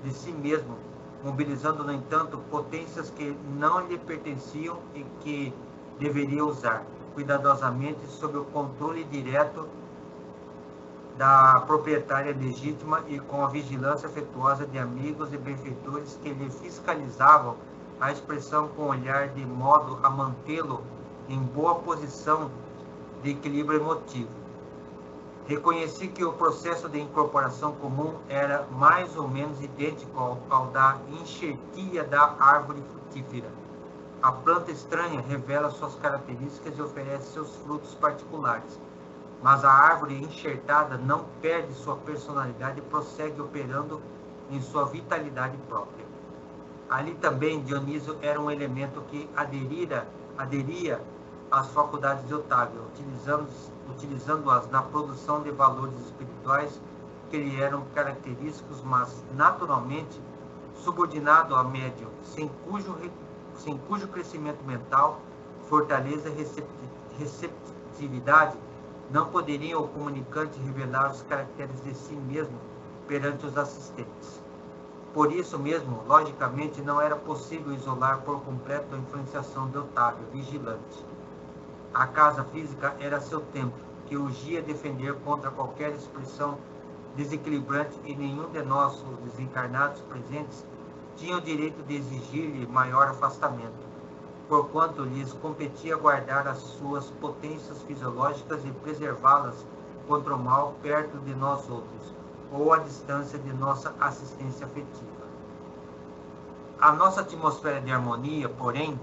A: de si mesmo, mobilizando, no entanto, potências que não lhe pertenciam e que deveria usar, cuidadosamente, sob o controle direto da proprietária legítima e com a vigilância afetuosa de amigos e benfeitores que lhe fiscalizavam a expressão com olhar de modo a mantê-lo em boa posição de equilíbrio emotivo. Reconheci que o processo de incorporação comum era mais ou menos idêntico ao da enxertia da árvore frutífera. A planta estranha revela suas características e oferece seus frutos particulares, mas a árvore enxertada não perde sua personalidade e prossegue operando em sua vitalidade própria. Ali também Dionísio era um elemento que aderia às faculdades de Otávio, utilizando-as na produção de valores espirituais que lhe eram característicos, mas naturalmente subordinado a médium, sem cujo crescimento mental, fortaleza e receptividade não poderiam o comunicante revelar os caracteres de si mesmo perante os assistentes. Por isso mesmo, logicamente, não era possível isolar por completo a influenciação de Otávio, vigilante. A casa física era seu templo, que urgia defender contra qualquer expressão desequilibrante, e nenhum de nós, os desencarnados presentes, tinha o direito de exigir-lhe maior afastamento, porquanto lhes competia guardar as suas potências fisiológicas e preservá-las contra o mal perto de nós outros, ou à distância de nossa assistência afetiva. A nossa atmosfera de harmonia, porém,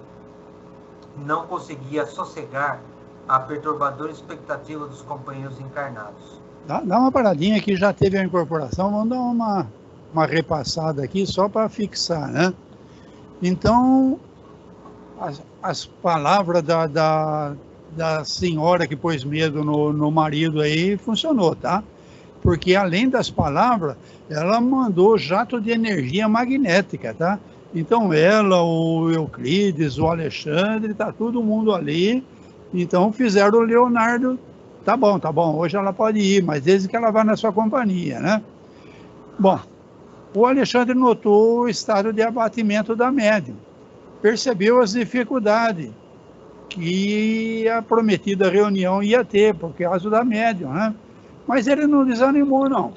A: não conseguia sossegar a perturbadora expectativa dos companheiros encarnados.
B: Dá uma paradinha que já teve a incorporação, vamos dar uma repassada aqui só para fixar, né? Então, as palavras da senhora que pôs medo no marido aí funcionou, tá? Porque além das palavras, ela mandou jato de energia magnética, tá? Então ela, o Euclides, o Alexandre, tá todo mundo ali. Então fizeram o Leonardo, tá bom, hoje ela pode ir, mas desde que ela vá na sua companhia, né? Bom, o Alexandre notou o estado de abatimento da médium, percebeu as dificuldades que a prometida reunião ia ter, por causa da médium, né? Mas ele não desanimou, não.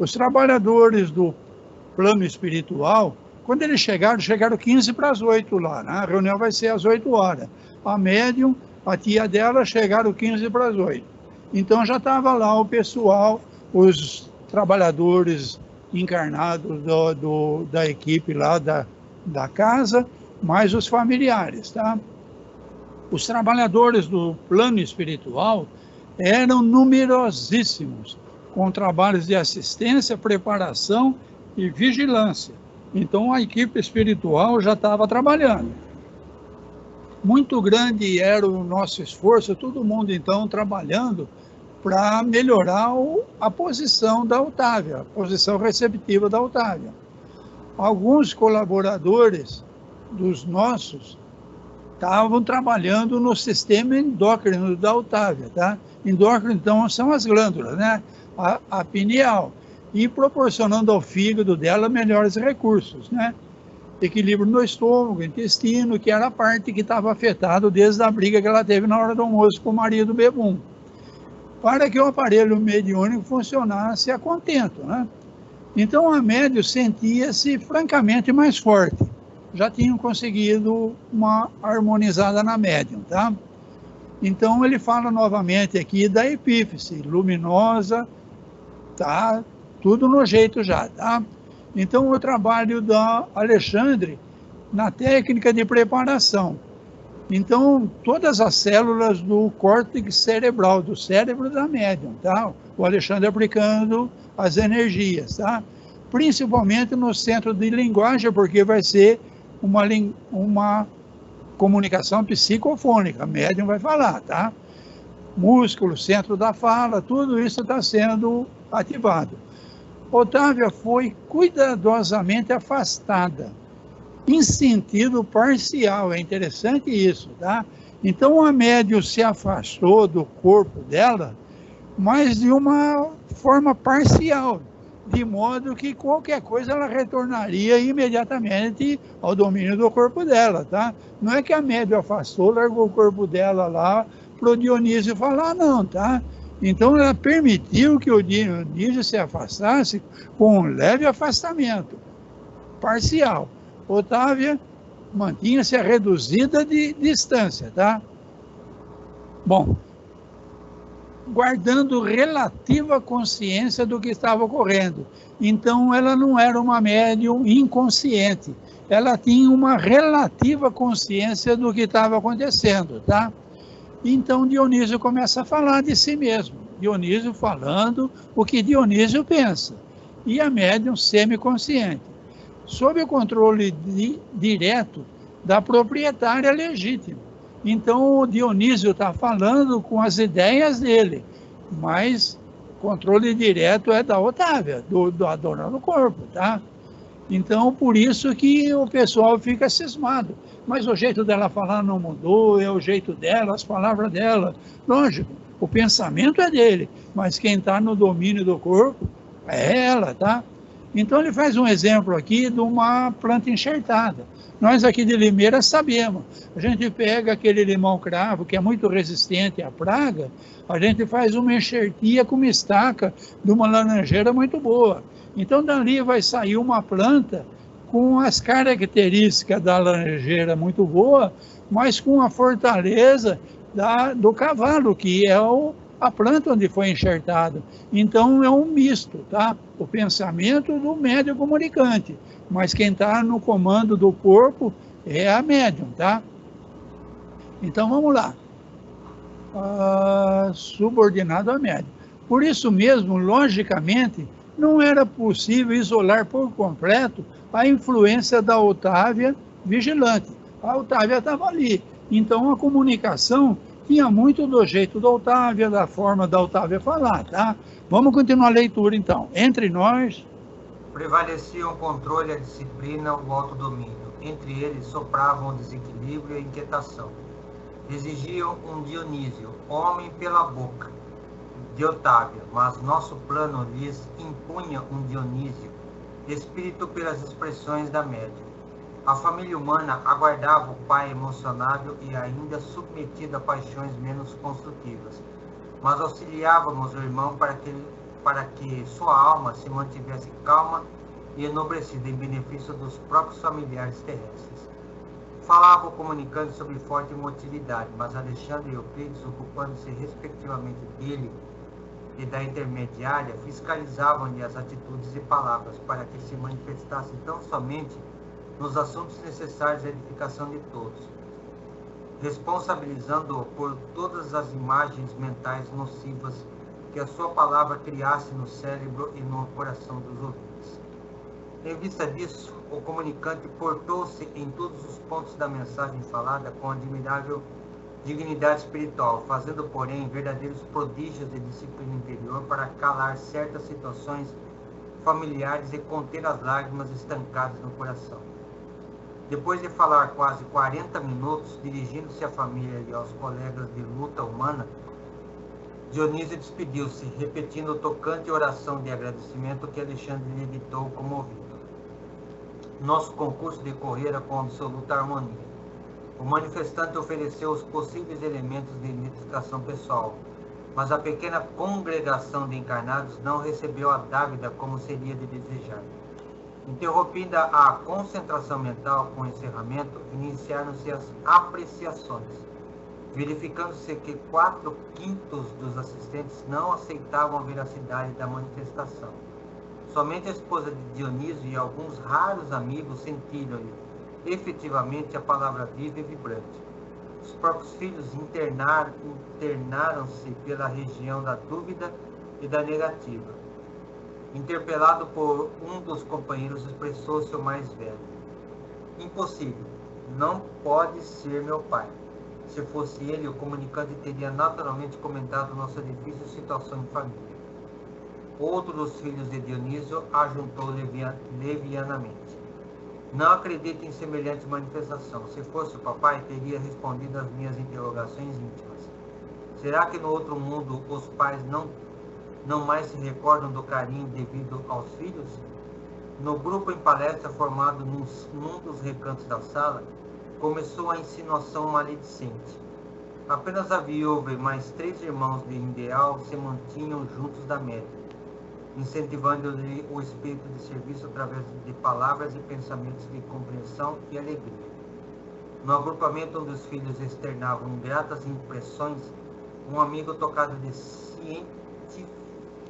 B: Os trabalhadores do plano espiritual, quando eles chegaram 15 para as 8 lá, né? A reunião vai ser às 8 horas. A médium, a tia dela, chegaram 15 para as 8. Então já estava lá o pessoal, os trabalhadores encarnados da equipe lá da casa, mais os familiares, tá? Os trabalhadores do plano espiritual eram numerosíssimos, com trabalhos de assistência, preparação e vigilância. Então a equipe espiritual já estava trabalhando. Muito grande era o nosso esforço, todo mundo então trabalhando para melhorar a posição da Otávia, a posição receptiva da Otávia. Alguns colaboradores dos nossos estavam trabalhando no sistema endócrino da Otávia, tá? Endócrino, então, são as glândulas, né? A pineal, e proporcionando ao fígado dela melhores recursos, né? Equilíbrio no estômago, intestino, que era a parte que estava afetada desde a briga que ela teve na hora do almoço com o marido Bebum, para que o aparelho mediúnico funcionasse a contento, né? Então a médium sentia-se francamente mais forte, já tinham conseguido uma harmonizada na médium, tá? Então ele fala novamente aqui da epífise luminosa, tá? Tudo no jeito já, tá? Então o trabalho da Alexandre na técnica de preparação. Então todas as células do córtex cerebral, do cérebro da médium, tá? O Alexandre aplicando as energias, tá? Principalmente no centro de linguagem, porque vai ser uma comunicação psicofônica, a médium vai falar, tá? Músculo, centro da fala, tudo isso está sendo ativado. Otávia foi cuidadosamente afastada, em sentido parcial, é interessante isso, tá? Então a médium se afastou do corpo dela, mas de uma forma parcial, de modo que qualquer coisa ela retornaria imediatamente ao domínio do corpo dela, tá? Não é que a médium afastou, largou o corpo dela lá para o Dionísio falar, não, tá? Então ela permitiu que o Dionísio se afastasse com um leve afastamento, parcial. Otávia mantinha-se a reduzida de distância, tá? Bom, guardando relativa consciência do que estava ocorrendo. Então, ela não era uma médium inconsciente. Ela tinha uma relativa consciência do que estava acontecendo, tá? Então, Dionísio começa a falar de si mesmo. Dionísio falando o que Dionísio pensa. E a médium semiconsciente, sob o controle direto da proprietária legítima. Então, o Dionísio está falando com as ideias dele, mas o controle direto é da Otávia, da dona do corpo, tá? Então, por isso que o pessoal fica cismado. Mas o jeito dela falar não mudou, é o jeito dela, as palavras dela. Lógico, o pensamento é dele, mas quem está no domínio do corpo é ela, tá? Então, ele faz um exemplo aqui de uma planta enxertada. Nós aqui de Limeira sabemos, a gente pega aquele limão cravo, que é muito resistente à praga, a gente faz uma enxertia com uma estaca de uma laranjeira muito boa. Então, dali vai sair uma planta com as características da laranjeira muito boa, mas com a fortaleza do cavalo, que é a planta onde foi enxertado. Então, é um misto, tá? O pensamento do médium comunicante, mas quem está no comando do corpo é a médium, tá? Então, vamos lá. Subordinado à médium. Por isso mesmo, logicamente, não era possível isolar por completo a influência da Otávia vigilante. A Otávia estava ali. Então, a comunicação tinha muito do jeito da Otávia, da forma da Otávia falar, tá? Vamos continuar a leitura, então. Entre nós...
A: Prevaleciam o controle, a disciplina, o autodomínio. Entre eles sopravam o desequilíbrio e a inquietação. Exigiam um Dionísio, homem pela boca, de Otávia, mas nosso plano lhes impunha um Dionísio, espírito pelas expressões da médium. A família humana aguardava o pai emocionável e ainda submetido a paixões menos construtivas, mas auxiliávamos o irmão para que sua alma se mantivesse calma e enobrecida em benefício dos próprios familiares terrestres. Falava o comunicante sobre forte emotividade, mas Alexandre e Euclides, ocupando-se respectivamente dele e da intermediária, fiscalizavam-lhe as atitudes e palavras para que se manifestasse tão somente nos assuntos necessários à edificação de todos, responsabilizando-o por todas as imagens mentais nocivas que a sua palavra criasse no cérebro e no coração dos ouvintes. Em vista disso, o comunicante portou-se em todos os pontos da mensagem falada com admirável dignidade espiritual, fazendo, porém, verdadeiros prodígios de disciplina interior para calar certas situações familiares e conter as lágrimas estancadas no coração. Depois de falar quase 40 minutos, dirigindo-se à família e aos colegas de luta humana, Dionísio despediu-se, repetindo o tocante oração de agradecimento que Alexandre lhe ditou comovido. Nosso concurso decorrera com absoluta harmonia. O manifestante ofereceu os possíveis elementos de identificação pessoal, mas a pequena congregação de encarnados não recebeu a dávida como seria de desejar. Interrompida a concentração mental com o encerramento, iniciaram-se as apreciações, verificando-se que 4/5 dos assistentes não aceitavam a veracidade da manifestação. Somente a esposa de Dionísio e alguns raros amigos sentiram-lhe efetivamente a palavra viva e vibrante. Os próprios filhos internaram-se pela região da dúvida e da negativa. Interpelado por um dos companheiros, expressou-se o mais velho: impossível, não pode ser meu pai. Se fosse ele, o comunicante teria naturalmente comentado nossa difícil situação em família. Outro dos filhos de Dionísio ajuntou levianamente: não acredito em semelhante manifestação. Se fosse o papai, teria respondido às minhas interrogações íntimas. Será que no outro mundo os pais não mais se recordam do carinho devido aos filhos? No grupo em palestra formado num dos recantos da sala, começou a insinuação maledicente. Apenas a viúva e mais 3 irmãos de Ideal se mantinham juntos da média, incentivando-lhe o espírito de serviço através de palavras e pensamentos de compreensão e alegria. No agrupamento onde os filhos externavam gratas impressões, um amigo tocado de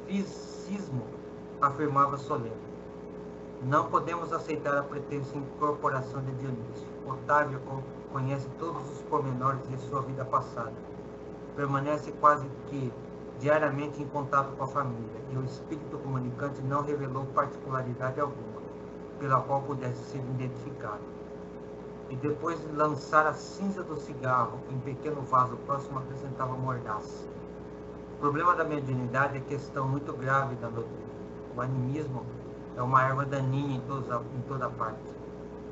A: cientificismo afirmava solene: não podemos aceitar a pretensa incorporação de Dionísio. Otávio conhece todos os pormenores de sua vida passada. Permanece quase que diariamente em contato com a família, e o espírito comunicante não revelou particularidade alguma, pela qual pudesse ser identificado. E depois de lançar a cinza do cigarro em pequeno vaso próximo, acrescentava mordaz: o problema da mediunidade é questão muito grave da doutrina. O animismo é uma erva daninha em toda parte.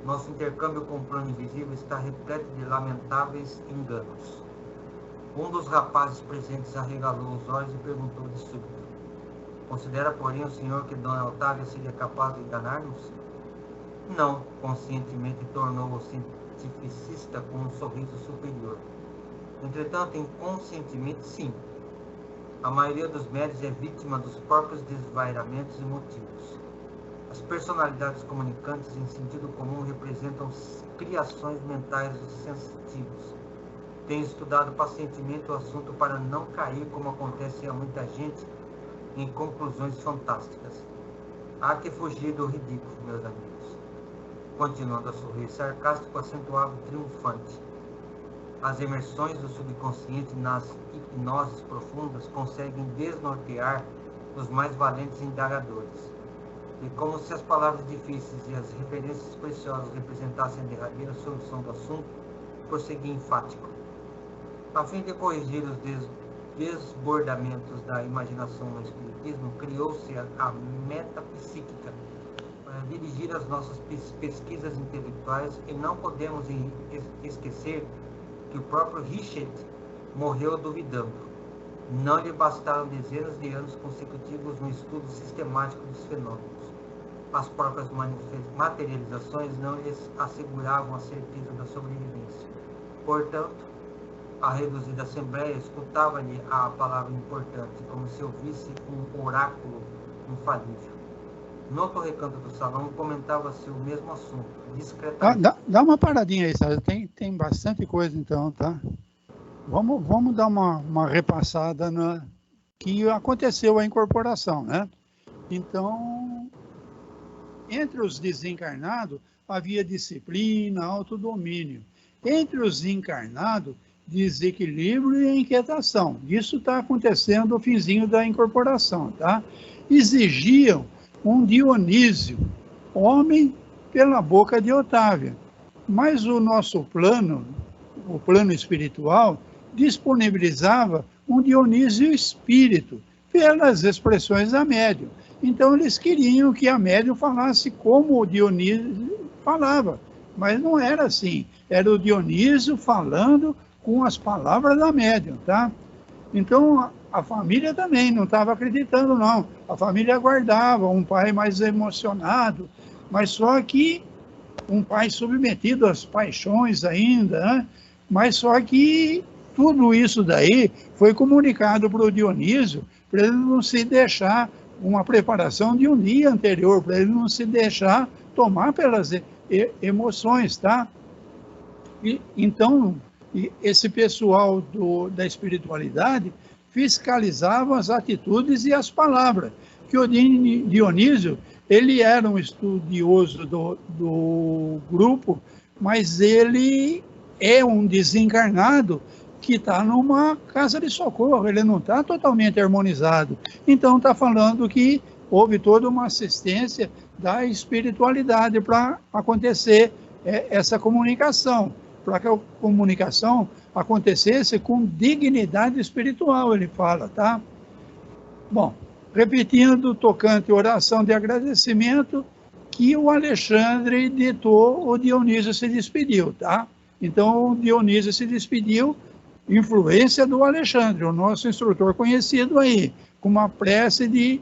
A: Nosso intercâmbio com o plano invisível está repleto de lamentáveis enganos. Um dos rapazes presentes arregalou os olhos e perguntou de súbito: considera, porém, o senhor que Dona Otávia seria capaz de enganar-nos? Não, conscientemente tornou o cientificista com um sorriso superior. Entretanto, inconscientemente, sim. A maioria dos médios é vítima dos próprios desvairamentos emotivos. As personalidades comunicantes, em sentido comum, representam criações mentais dos sensitivos. Tenho estudado pacientemente o assunto para não cair, como acontece a muita gente, em conclusões fantásticas. Há que fugir do ridículo, meus amigos. Continuando a sorrir sarcástico, acentuava triunfante: as imersões do subconsciente nas hipnoses profundas conseguem desnortear os mais valentes indagadores. E como se as palavras difíceis e as referências preciosas representassem a derradeira solução do assunto, prosseguia enfático: a fim de corrigir os desbordamentos da imaginação no espiritismo, criou-se a metapsíquica para dirigir as nossas pesquisas intelectuais, e não podemos esquecer que o próprio Richet morreu duvidando. Não lhe bastaram dezenas de anos consecutivos no estudo sistemático dos fenômenos. As próprias materializações não lhes asseguravam a certeza da sobrevivência. Portanto, a reduzida assembleia escutava-lhe a palavra importante, como se ouvisse um oráculo infalível. No outro recanto do salão, comentava-se o mesmo assunto, discretamente.
B: Dá uma paradinha aí, sabe? Tem bastante coisa, então, tá? Vamos dar uma repassada na que aconteceu a incorporação, né? Então, entre os desencarnados, havia disciplina, autodomínio. Entre os encarnados, desequilíbrio e inquietação. Isso está acontecendo no finzinho da incorporação, tá? Exigiam um Dionísio, homem pela boca de Otávia. Mas o nosso plano, o plano espiritual, disponibilizava um Dionísio espírito, pelas expressões da médium. Então eles queriam que a médium falasse como o Dionísio falava, mas não era assim. Era o Dionísio falando com as palavras da médium, tá? Então a família também não estava acreditando, não. A família aguardava um pai mais emocionado, mas só que um pai submetido às paixões ainda, né? Mas só que tudo isso daí foi comunicado para o Dionísio, para ele não se deixar uma preparação de um dia anterior, para ele não se deixar tomar pelas emoções, tá? Então, esse pessoal da espiritualidade fiscalizava as atitudes e as palavras, que o Dionísio, ele era um estudioso do grupo, mas ele é um desencarnado que está numa casa de socorro, ele não está totalmente harmonizado. Então, está falando que houve toda uma assistência da espiritualidade para acontecer essa comunicação, para que a comunicação acontecesse com dignidade espiritual, ele fala, tá? Bom, repetindo, tocante oração de agradecimento, que o Alexandre ditou, o Dionísio se despediu, tá? Então, o Dionísio se despediu, influência do Alexandre, o nosso instrutor conhecido aí, com uma prece de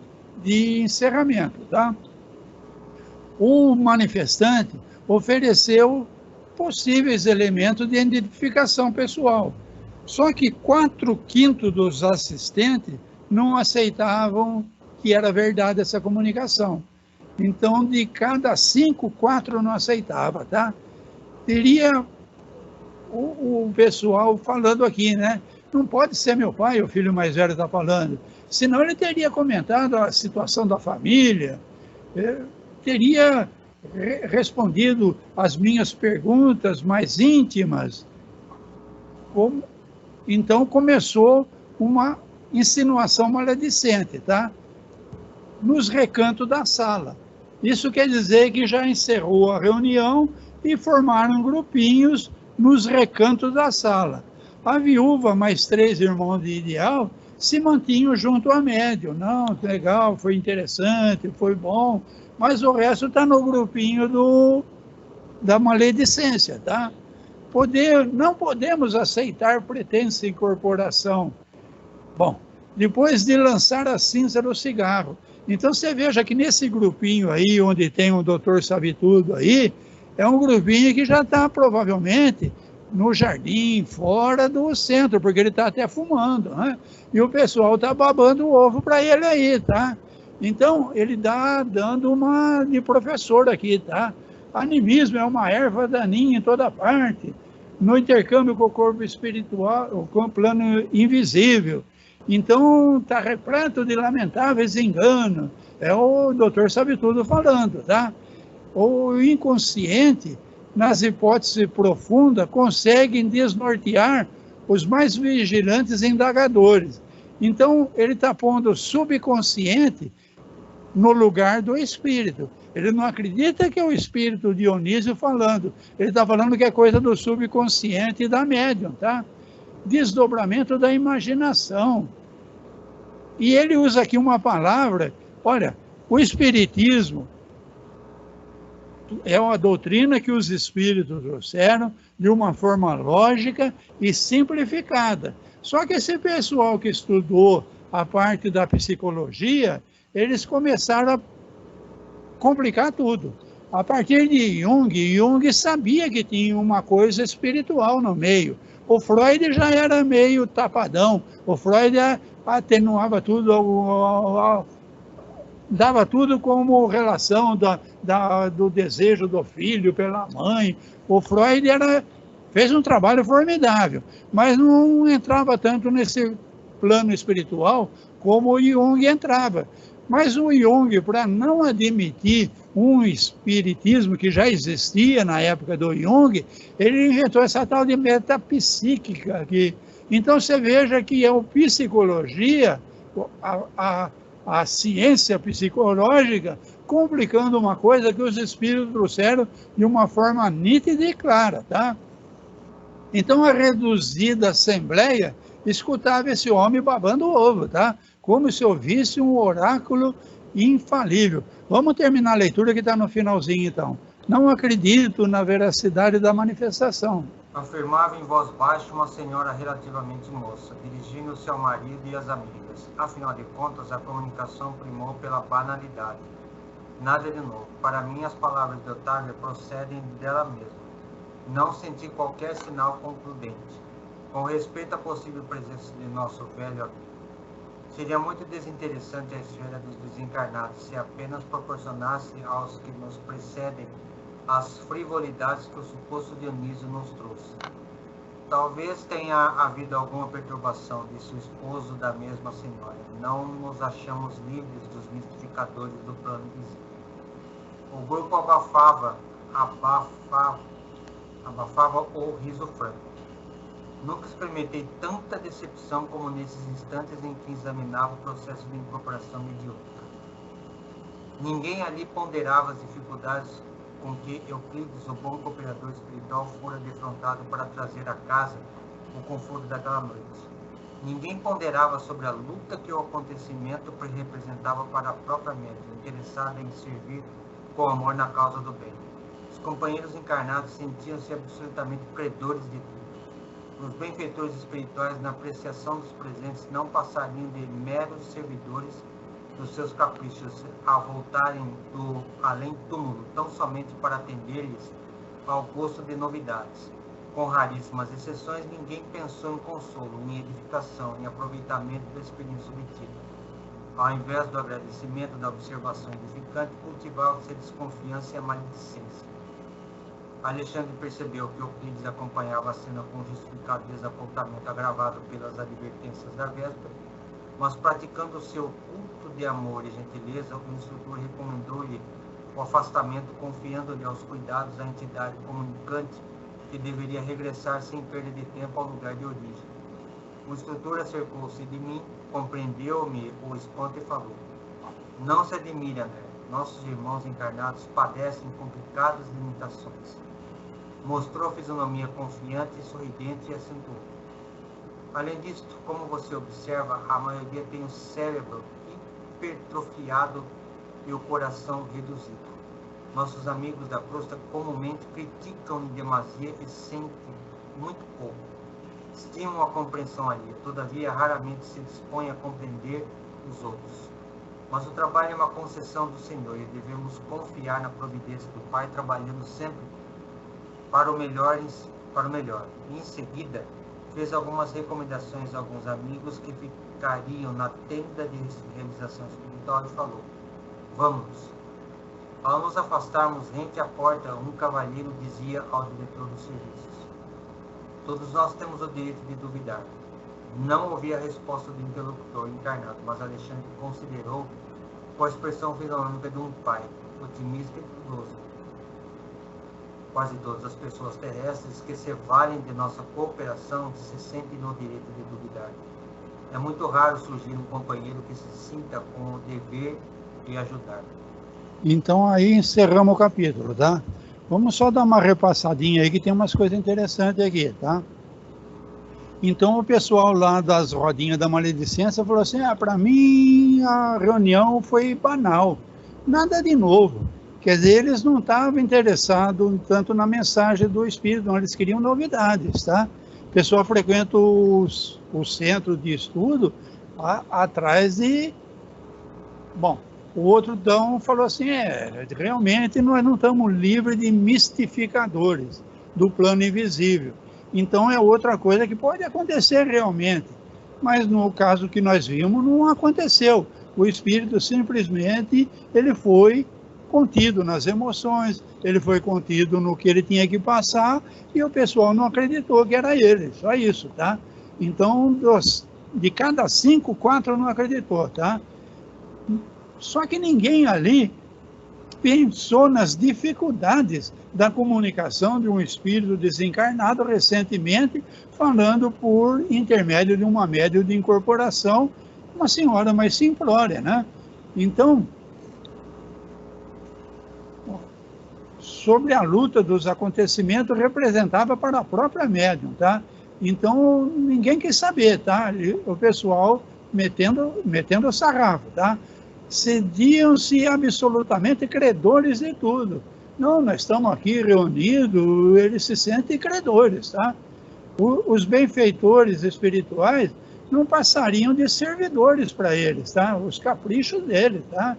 B: encerramento, tá? O manifestante ofereceu possíveis elementos de identificação pessoal, só que 4/5 dos assistentes não aceitavam que era verdade essa comunicação. Então, de cada 5, 4 não aceitava, tá? Teria o pessoal falando aqui, né? Não pode ser meu pai, o filho mais velho está falando. Senão ele teria comentado a situação da família, teria respondido as minhas perguntas mais íntimas. Então começou uma insinuação maledicente, tá? Nos recantos da sala. Isso quer dizer que já encerrou a reunião e formaram grupinhos nos recantos da sala. A viúva, mais 3 irmãos de ideal, se mantinham junto à médium. Não, legal, foi interessante, foi bom, mas o resto está no grupinho da maledicência, tá? Não podemos aceitar pretensa incorporação. Bom, depois de lançar a cinza do cigarro. Então você veja que nesse grupinho aí, onde tem o doutor Sabe Tudo aí, é um grupinho que já está provavelmente no jardim, fora do centro, porque ele está até fumando, né? E o pessoal está babando o ovo para ele aí, tá? Então, ele está dando uma de professor aqui, tá? Animismo é uma erva daninha em toda parte, no intercâmbio com o corpo espiritual, com o plano invisível. Então, está repleto de lamentáveis enganos. É o doutor Sabe Tudo falando, tá? O inconsciente, nas hipóteses profundas, conseguem desnortear os mais vigilantes indagadores. Então, ele está pondo o subconsciente no lugar do espírito. Ele não acredita que é o espírito Dionísio falando. Ele está falando que é coisa do subconsciente e da médium, tá? Desdobramento da imaginação. E ele usa aqui uma palavra, olha, o espiritismo é uma doutrina que os espíritos trouxeram de uma forma lógica e simplificada. Só que esse pessoal que estudou a parte da psicologia, eles começaram a complicar tudo. A partir de Jung sabia que tinha uma coisa espiritual no meio. O Freud já era meio tapadão. O Freud atenuava tudo, dava tudo como relação do desejo do filho pela mãe. O Freud fez um trabalho formidável, mas não entrava tanto nesse plano espiritual como o Jung entrava. Mas o Jung, para não admitir um espiritismo que já existia na época do Jung, ele inventou essa tal de metapsíquica aqui. Então você veja que é a psicologia, a ciência psicológica, complicando uma coisa que os espíritos trouxeram de uma forma nítida e clara, tá? Então a reduzida assembleia escutava esse homem babando o ovo, tá? Como se ouvisse um oráculo infalível. Vamos terminar a leitura que está no finalzinho, então. Não acredito na veracidade da manifestação.
A: Afirmava em voz baixa uma senhora relativamente moça, dirigindo-se ao marido e às amigas. Afinal de contas, a comunicação primou pela banalidade. Nada de novo. Para mim, as palavras de Otávia procedem dela mesma. Não senti qualquer sinal concludente. Com respeito à possível presença de nosso velho amigo. Seria muito desinteressante a esfera dos desencarnados se apenas proporcionasse aos que nos precedem as frivolidades que o suposto Dionísio nos trouxe. Talvez tenha havido alguma perturbação, disse o esposo da mesma senhora. Não nos achamos livres dos mistificadores do plano invisível. O grupo abafava o riso franco. Nunca experimentei tanta decepção como nesses instantes em que examinava o processo de incorporação mediúnica. Ninguém ali ponderava as dificuldades com que Euclides, o bom cooperador espiritual, fora defrontado para trazer a casa o conforto daquela noite. Ninguém ponderava sobre a luta que o acontecimento representava para a própria médium, interessada em servir com amor na causa do bem. Os companheiros encarnados sentiam-se absolutamente credores de tudo. Os benfeitores espirituais, na apreciação dos presentes, não passariam de meros servidores dos seus caprichos a voltarem do além-túmulo, tão somente para atender-lhes ao gosto de novidades. Com raríssimas exceções, ninguém pensou em consolo, em edificação, em aproveitamento da experiência obtida. Ao invés do agradecimento da observação edificante, cultivava-se a desconfiança e a maledicência. Alexandre percebeu que Euclides acompanhava a cena com justificado desapontamento agravado pelas advertências da véspera, mas praticando o seu culto de amor e gentileza, o instrutor recomendou-lhe o afastamento, confiando-lhe aos cuidados da entidade comunicante que deveria regressar sem perda de tempo ao lugar de origem. O instrutor acercou-se de mim, compreendeu-me o espanto e falou: Não se admire, André, nossos irmãos encarnados padecem complicadas limitações. Mostrou a fisionomia confiante e sorridente e acentuou: Além disto, como você observa, a maioria tem o cérebro hipertrofiado e o coração reduzido. Nossos amigos da crosta comumente criticam em demasia e sentem muito pouco. Estimam a compreensão alheia, todavia raramente se dispõem a compreender os outros. Mas o trabalho é uma concessão do Senhor e devemos confiar na providência do Pai, trabalhando sempre para o melhor. E em seguida, fez algumas recomendações a alguns amigos que ficariam na tenda de realização espiritual e falou: Vamos. Ao nos afastarmos rente à porta, um cavalheiro dizia ao diretor dos serviços: Todos nós temos o direito de duvidar. Não ouvi a resposta do interlocutor encarnado, mas Alexandre considerou com a expressão fisionômica de um pai, otimista e piedoso. Quase todas as pessoas terrestres que se valem de nossa cooperação se sentem no direito de duvidar. É muito raro surgir um companheiro que se sinta com o dever de ajudar.
B: Então aí encerramos o capítulo, tá? Vamos só dar uma repassadinha aí que tem umas coisas interessantes aqui, tá? Então o pessoal lá das rodinhas da maledicência falou assim: para mim a reunião foi banal, nada de novo. Quer dizer, eles não estavam interessados tanto na mensagem do Espírito, não, eles queriam novidades, tá? O pessoal frequenta o centro de estudo atrás de... Bom, o outro então falou assim: realmente nós não estamos livres de mistificadores do plano invisível. Então é outra coisa que pode acontecer realmente. Mas no caso que nós vimos, não aconteceu. O espírito simplesmente ele foi contido nas emoções, ele foi contido no que ele tinha que passar e o pessoal não acreditou que era ele, só isso, tá? Então, de cada 5, 4 não acreditou, tá? Só que ninguém ali pensou nas dificuldades da comunicação de um espírito desencarnado recentemente, falando por intermédio de uma médium de incorporação, uma senhora mais simplória, né? Então, sobre a luta dos acontecimentos, representava para a própria médium, tá? Então, ninguém quis saber, tá? E o pessoal metendo o sarrafo, tá? Cediam-se absolutamente credores de tudo. Não, nós estamos aqui reunidos, eles se sentem credores, tá? Os benfeitores espirituais não passariam de servidores para eles, tá? Os caprichos deles, tá?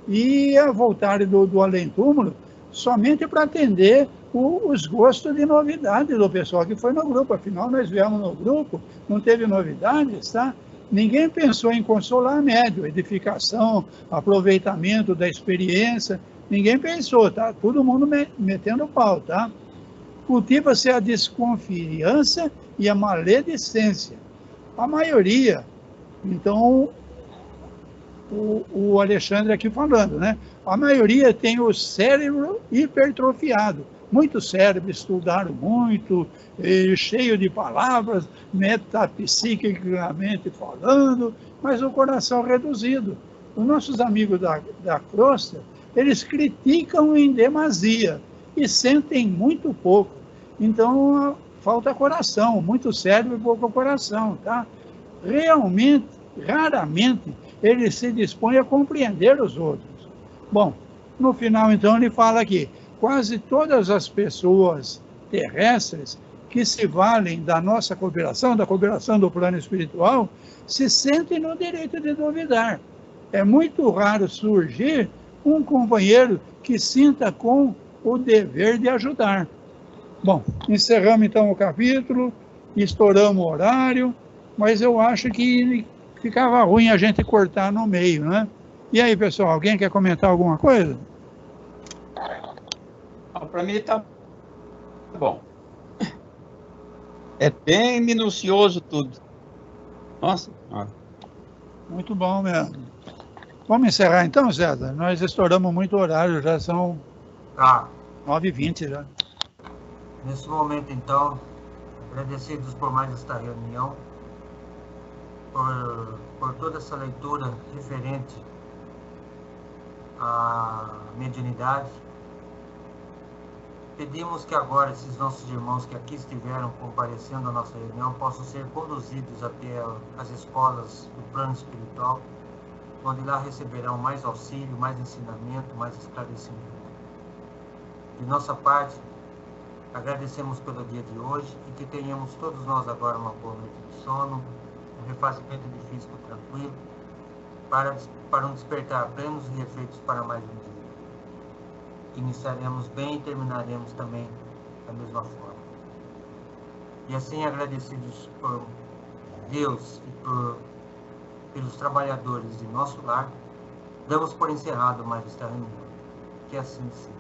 B: E a voltarem do além-túmulo somente para atender os gostos de novidade do pessoal que foi no grupo. Afinal, nós viemos no grupo, não teve novidades, tá? Ninguém pensou em consolar médium, edificação, aproveitamento da experiência. Ninguém pensou, tá? Todo mundo metendo pau, tá? Cultiva-se a desconfiança e a maledicência. A maioria, então, o Alexandre aqui falando, né? A maioria tem o cérebro hipertrofiado. Muito cérebro, estudaram muito, cheio de palavras, metapsiquicamente falando, mas o coração reduzido. Os nossos amigos da crosta, eles criticam em demasia e sentem muito pouco. Então, falta coração, muito cérebro e pouco coração, tá? Realmente, raramente, ele se dispõe a compreender os outros. Bom, no final, então, ele fala aqui, quase todas as pessoas terrestres que se valem da nossa cooperação, da cooperação do plano espiritual, se sentem no direito de duvidar. É muito raro surgir um companheiro que sinta com o dever de ajudar. Bom, encerramos então o capítulo, estouramos o horário, mas eu acho que ficava ruim a gente cortar no meio, né? E aí, pessoal, alguém quer comentar alguma coisa?
C: Para mim tá bom. É bem minucioso tudo. Nossa.
B: Muito bom mesmo. Vamos encerrar então, César? Nós estouramos muito o horário, já são 9h20 já.
A: Nesse momento, então, agradecidos por mais esta reunião, por toda essa leitura referente à mediunidade. Pedimos que agora esses nossos irmãos que aqui estiveram comparecendo à nossa reunião possam ser conduzidos até as escolas do plano espiritual, onde lá receberão mais auxílio, mais ensinamento, mais esclarecimento. De nossa parte, agradecemos pelo dia de hoje e que tenhamos todos nós agora uma boa noite de sono, um refazimento de físico tranquilo, para um despertar plenos e refeitos para mais um dia. Iniciaremos bem e terminaremos também da mesma forma. E assim, agradecidos por Deus e pelos trabalhadores de nosso lar, damos por encerrado mais esta reunião. Que assim seja.